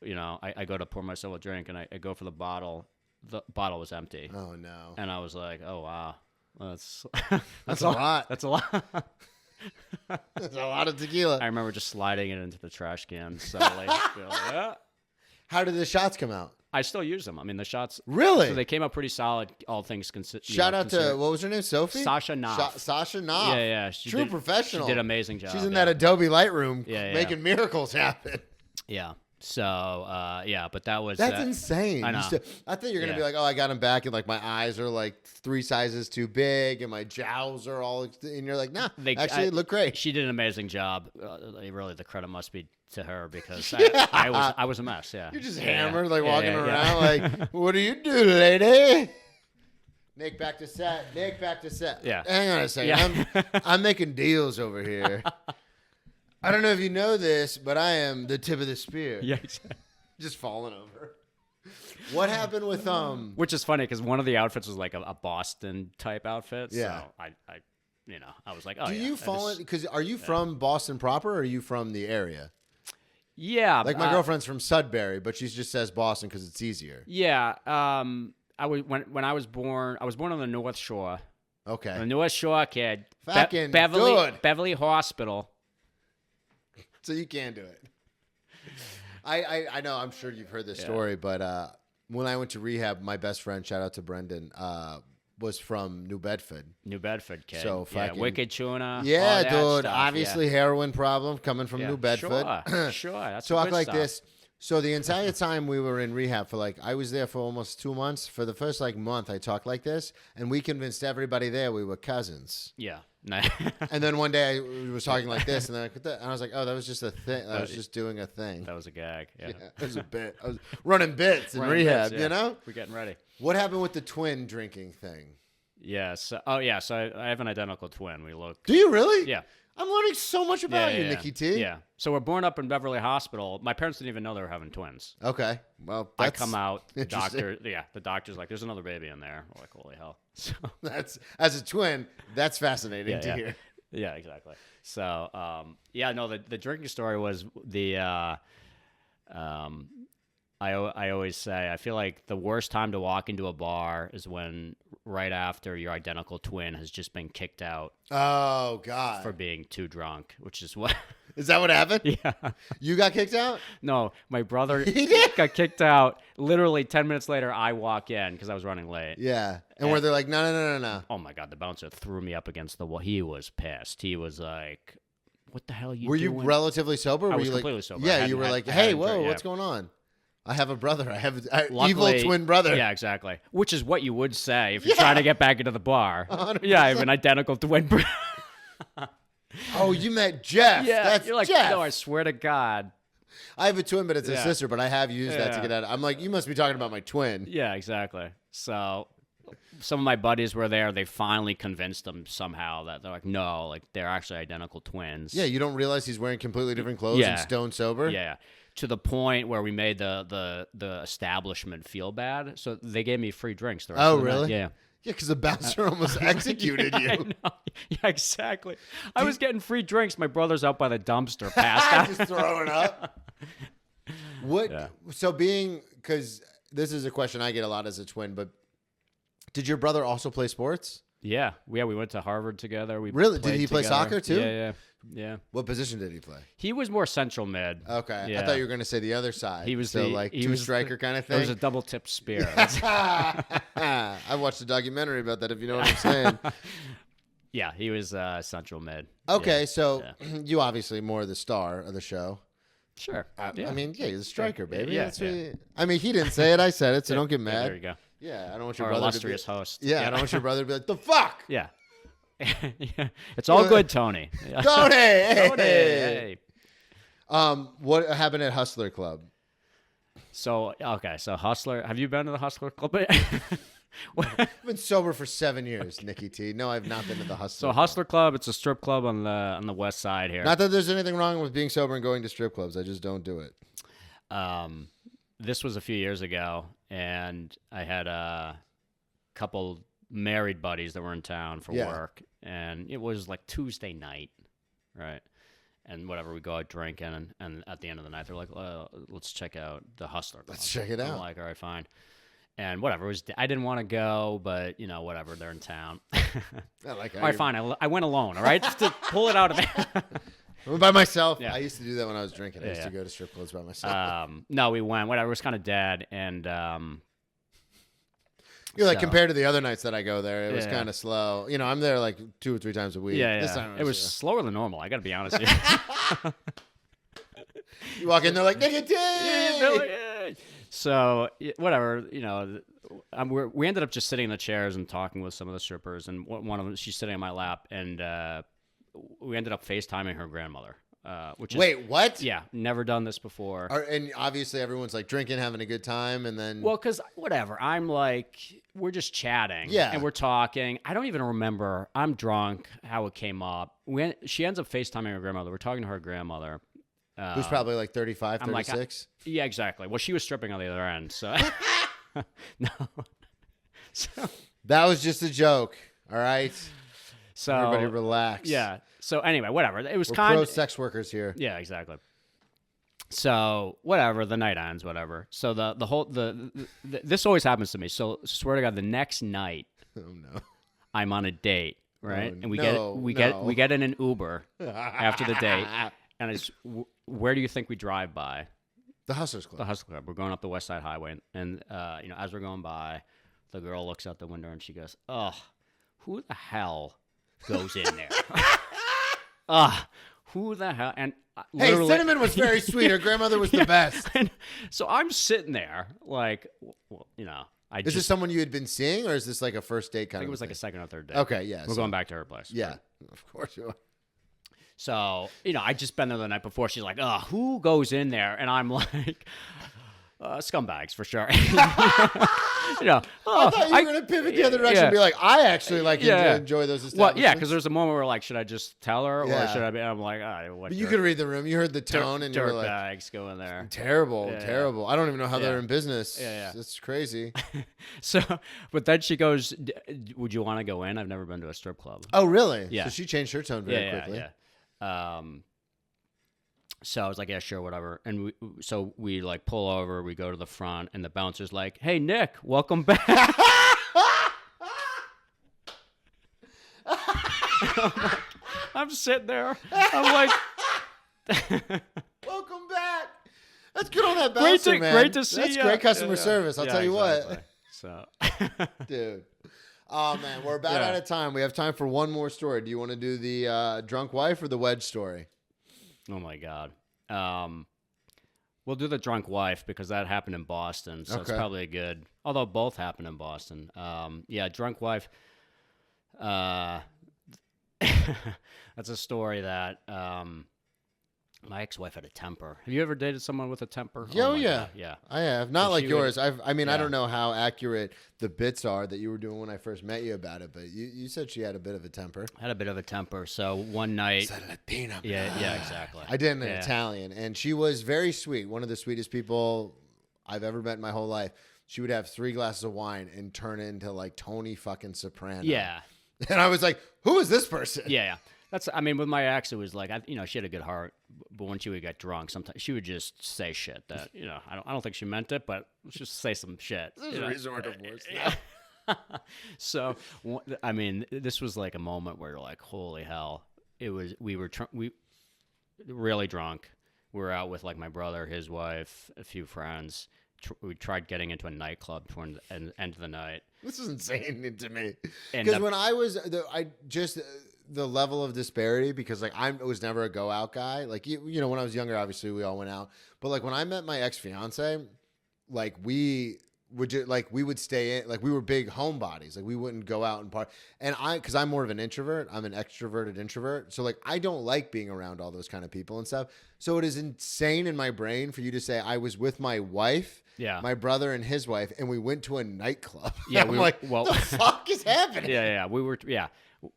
I go to pour myself a drink, and I go for the bottle. The bottle was empty. Oh no. And I was like, oh wow, that's That's a lot. That's a lot. That's a lot of tequila. I remember just sliding it into the trash can. Suddenly, yeah. How did the shots come out? I still use them. I mean, the shots. Really? So they came out pretty solid, all things considered. Shout out to, what was her name? Sophie? Sasha Knopf. Sasha Knopf. Yeah. True professional. She did an amazing job. She's in that Adobe Lightroom Yeah. making miracles happen. Yeah. So, but that was. That's insane. I know. I thought you were going to Yeah. be like, oh, I got him back, and like my eyes are like 3 sizes too big, and my jowls are all, and you're like, nah, it looked great. She did an amazing job. Really, the credit must be to her because Yeah. I was a mess. Yeah. You're just Yeah, hammered, like yeah, walking yeah, around, yeah. like, what do you do, lady? Nick, back to set. Yeah. Hang on a second. Yeah. I'm making deals over here. I don't know if you know this, but I am the tip of the spear. Yeah. Just falling over. What happened with Which is funny because one of the outfits was like a Boston type outfit. Yeah. So I was like, oh, do yeah. you fall in? Because are you from Boston proper, or are you from the area? Yeah. Like my girlfriend's from Sudbury, but she just says Boston because it's easier. Yeah. I was when I was born on the North Shore. Okay. The North Shore kid. Fucking Beverly good. Beverly Hospital. So you can do it. I know. I'm sure you've heard this story, but when I went to rehab, my best friend, shout out to Brendan, was from New Bedford. New Bedford kid. So yeah, fucking wicked tuna. Yeah, all that dude. stuff, Obviously, heroin problem coming from yeah. New Bedford. Sure. That's Talk good like stuff. this. So the entire time we were in rehab for I was there for almost 2 months. For the first month, I talked like this, and we convinced everybody there we were cousins. Yeah. And then one day I was talking like this, and then I was like, "Oh, that was just a thing. I was just doing a thing. That was a gag. Yeah. It was a bit. I was running bits in Running rehab. bits, You know We're getting ready. what happened with the twin drinking thing? Yeah. So I have an identical twin. We look. Do you really? Yeah. I'm learning so much about you, yeah. Nicky T. Yeah. So we're born up in Beverly Hospital. My parents didn't even know they were having twins. Okay. Well, I that's come out, interesting. the doctor's like, there's another baby in there. We're like, holy hell. So That's as a twin. That's fascinating to yeah. hear. Yeah, exactly. So, the drinking story was I always say, I feel like the worst time to walk into a bar is when right after your identical twin has just been kicked out Oh God. for being too drunk, which is what. Is that what happened? Yeah. You got kicked out? No, my brother He did? got kicked out. Literally 10 minutes later, I walk in because I was running late. Yeah. And where they're like, no. Oh my God, the bouncer threw me up against the wall. He was pissed. He was like, what the hell are you Were doing? you relatively sober? I Were was you completely sober. I Yeah, hadn't you were had- like, I hey, hadn't whoa, drank- yeah. what's going on? I have a brother. I have an evil Luckily- twin brother. Yeah, exactly. Which is what you would say if you're trying to get back into the bar. 100%. Yeah, I have an identical twin brother. Oh, you met Jeff. Yeah, That's you're like, Jeff. no, I swear to God. I have a twin, but it's a Yeah. sister, but I have used that to Yeah. get out. I'm like, you must be talking about my twin. Yeah, exactly. So some of my buddies were there. They finally convinced them somehow that they're like, no, like they're actually identical twins. Yeah, you don't realize he's wearing completely different clothes Yeah. and stone sober? Yeah. To the point where we made the establishment feel bad. So they gave me free drinks the rest Oh, of the night. really? Yeah. Yeah, because the bouncer almost executed I you. know. Yeah, exactly. I was getting free drinks. My brother's out by the dumpster, passed out. Just throwing up. What? Yeah. So because this is a question I get a lot as a twin, but did your brother also play sports? Yeah, we went to Harvard together. We Really? Did played he play together. soccer, too? Yeah. What position did he play? He was more central mid. Okay. Yeah. I thought you were going to say the other side. He was so the- like he two was striker kind of It was thing. a double tip spear. That's- I watched a documentary about that, if you know what I'm saying. yeah, he was central mid. Okay, Yeah. so Yeah. you obviously more the star of the show. Sure. I mean, yeah, you're the striker, baby. Yeah, That's yeah. what I mean, he didn't say it. I said it, so don't get Yeah, mad. there you go. Yeah, I don't want your Our brother illustrious to be, host. Yeah, I don't want your brother to be like, the fuck? Yeah. Yeah. It's all good, Tony. Yeah. Tony! Hey! Tony, hey. What happened at Hustler Club? So Hustler. Have you been to the Hustler Club? I've been sober for 7 years, Nicky T. No, I've not been to the Hustler So Hustler Club, it's a strip club on the west side here. Not that there's anything wrong with being sober and going to strip clubs. I just don't do it. This was a few years ago, and I had a couple married buddies that were in town for Yeah. work, and it was like Tuesday night, right? And whatever, we go out drinking, and at the end of the night, they're like, let's check out the Hustler Club. Let's check it out. I'm like, all right, fine. And whatever, I didn't want to go, but, whatever, they're in town. All right, fine, I went alone, all right? Just to pull it out of me. I went by myself. Yeah. I used to do that when I was drinking. I used to go to strip clubs by myself. No, we went, whatever, it was kind of dead, and... You're like, compared to the other nights that I go there, it was kind of slow. I'm there like 2 or 3 times a week. Yeah, This time it was slower than normal, I got to be honest with you. You walk in, they're like, Nicky! So whatever, we ended up just sitting in the chairs and talking with some of the strippers, and one of them, she's sitting on my lap, and we ended up FaceTiming her grandmother. Which is, wait, what? Yeah, never done this before. And obviously everyone's like drinking, having a good time, and then because whatever, I'm like, we're just chatting, and we're talking. I don't even remember. I'm drunk. How it came up. She ends up FaceTiming her grandmother. We're talking to her grandmother. Who's probably like 35, 36? Yeah, exactly. Well, she was stripping on the other end, so no. So that was just a joke. All right. So everybody relax. Yeah. So anyway, whatever. It was We're kind pro of sex workers here. Yeah, exactly. So whatever, the night ends, whatever. So the whole this always happens to me. So swear to God, the next night, oh no, I'm on a date, right? Oh, and we no. get in an Uber after the date, and it's where do you think we drive by? The Hustlers Club. The Hustler Club. We're going up the West Side Highway, and as we're going by, the girl looks out the window and she goes, "Oh, who the hell goes in there?" Who the hell? And hey, Cinnamon was very sweet. Her grandmother was the best. And so I'm sitting there, like, well, Is this someone you had been seeing, or is this like a first date kind of? I think it was thing? like a second or third date. Okay, yeah. We're going back to her place. Yeah, of course you are. So, I just been there the night before. She's like, "Oh, who goes in there?" And I'm like, scumbags for sure. I thought you were going to pivot the other direction and be like, I actually enjoy those establishments. Well, yeah, because there's a moment where like, should I just tell her or should I be? I'm like, what? But you could read the room. You heard the tone and you were like, bags go in there. Terrible. I don't even know how they're in business. Yeah. It's crazy. So, but then she goes, would you want to go in? I've never been to a strip club. Oh, really? Yeah. So she changed her tone very quickly. Yeah. So I was like, yeah, sure, whatever. And we like pull over, we go to the front, and the bouncer's like, "Hey, Nick, welcome back." I'm sitting there. I'm like, welcome back. That's good on that bouncer, man. Great to see you. That's great customer service. I'll tell you what. So, dude. Oh, man, we're about out of time. We have time for one more story. Do you want to do the drunk wife or the wedge story? Oh, my God. We'll do the drunk wife because that happened in Boston, so it's probably a good... Although both happened in Boston. Drunk wife. That's a story that... my ex-wife had a temper. Have you ever dated someone with a temper? Yeah, God. Yeah. I have. Not like yours. I don't know how accurate the bits are that you were doing when I first met you about it, but you said she had a bit of a temper. Had a bit of a temper. So one night... Is that Latina? Yeah, exactly. I did in Italian, and she was very sweet. One of the sweetest people I've ever met in my whole life. She would have 3 glasses of wine and turn into like Tony fucking Soprano. Yeah. And I was like, who is this person? Yeah. With my ex, it was like, she had a good heart, but when she would get drunk, sometimes she would just say shit that, I don't think she meant it, but let's just say some shit. This is a resort of words. Yeah. So, this was like a moment where you're like, holy hell. We were really drunk. We were out with like my brother, his wife, a few friends. We tried getting into a nightclub toward the end of the night. This is insane to me. Because when I was, the level of disparity, because like I was never a go out guy. Like when I was younger, obviously we all went out. But like when I met my ex fiance, like we would stay in. Like we were big homebodies. Like we wouldn't go out and party. And because I'm more of an introvert, I'm an extroverted introvert. So like I don't like being around all those kind of people and stuff. So it is insane in my brain for you to say I was with my wife. Yeah, my brother and his wife, and we went to a nightclub. Yeah, I'm like, what the fuck is happening? Yeah, we were. Yeah,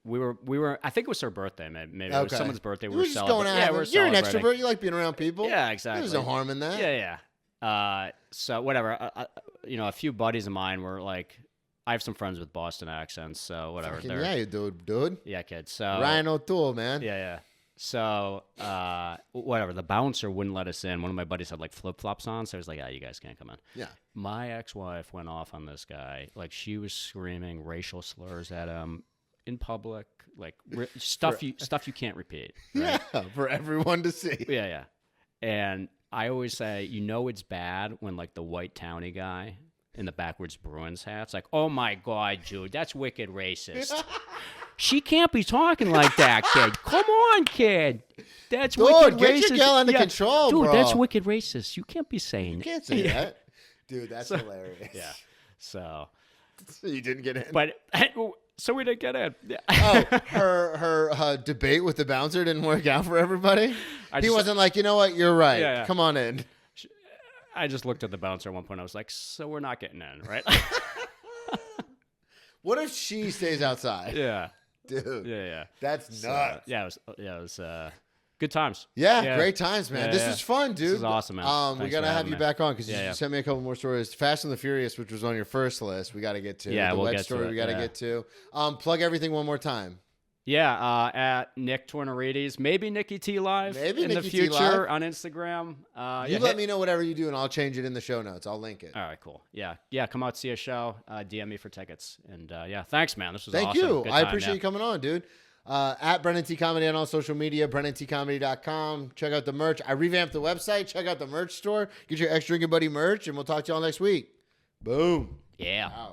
we were. I think it was her birthday. Maybe it was someone's birthday. We were just going out. Yeah, you're an extrovert. You like being around people. Yeah, exactly. There's no harm in that. Yeah. So whatever. A few buddies of mine were like, I have some friends with Boston accents, so whatever. Yeah, you dude. Yeah, kid. So Ryan O'Toole, man. Yeah. So, whatever. The bouncer wouldn't let us in. One of my buddies had like flip flops on, so I was like, you guys can't come in. Yeah. My ex-wife went off on this guy. Like, she was screaming racial slurs at him in public, like stuff you can't repeat. Right? Yeah, for everyone to see. Yeah. And I always say, it's bad when like the white townie guy in the backwards Bruins hat's like, oh my God, dude, that's wicked racist. She can't be talking like that, kid. Come on, kid. That's wicked get racist. your gal under control, dude, bro. That's wicked racist. You can't be saying You can't say that. Dude, that's hilarious. Yeah. So you didn't get in. But so we didn't get in. Her debate with the bouncer didn't work out for everybody. He wasn't like, you know what, you're right. Yeah. Come on in. I just looked at the bouncer at one point. I was like, so we're not getting in, right? What if she stays outside? Yeah. Dude. Yeah. That's nuts. It was good times. Yeah, great times, man. Yeah, this is fun, dude. This is awesome, man. We Thanks got to for have having you me. back on because you Yeah. sent me a couple more stories. Fast and the Furious, which was on your first list, we got to get to. Yeah, the we'll web get to story it, we got to yeah. get to. Plug everything one more time. Yeah, at Nick Tornaritis, maybe Nicky T Live Maybe in Nicky the T future Live. on Instagram. You let me know whatever you do, and I'll change it in the show notes. I'll link it. All right, cool. Yeah, come out, see a show, DM me for tickets, and thanks, man. This was Thank awesome. you. Good I time, appreciate yeah. you coming on, dude. At Brennan T Comedy on all social media, BrennanTComedy.com. Check out the merch. I revamped the website. Check out the merch store. Get your Ex Drinking Buddy merch, and we'll talk to y'all next week. Boom. Yeah. Out.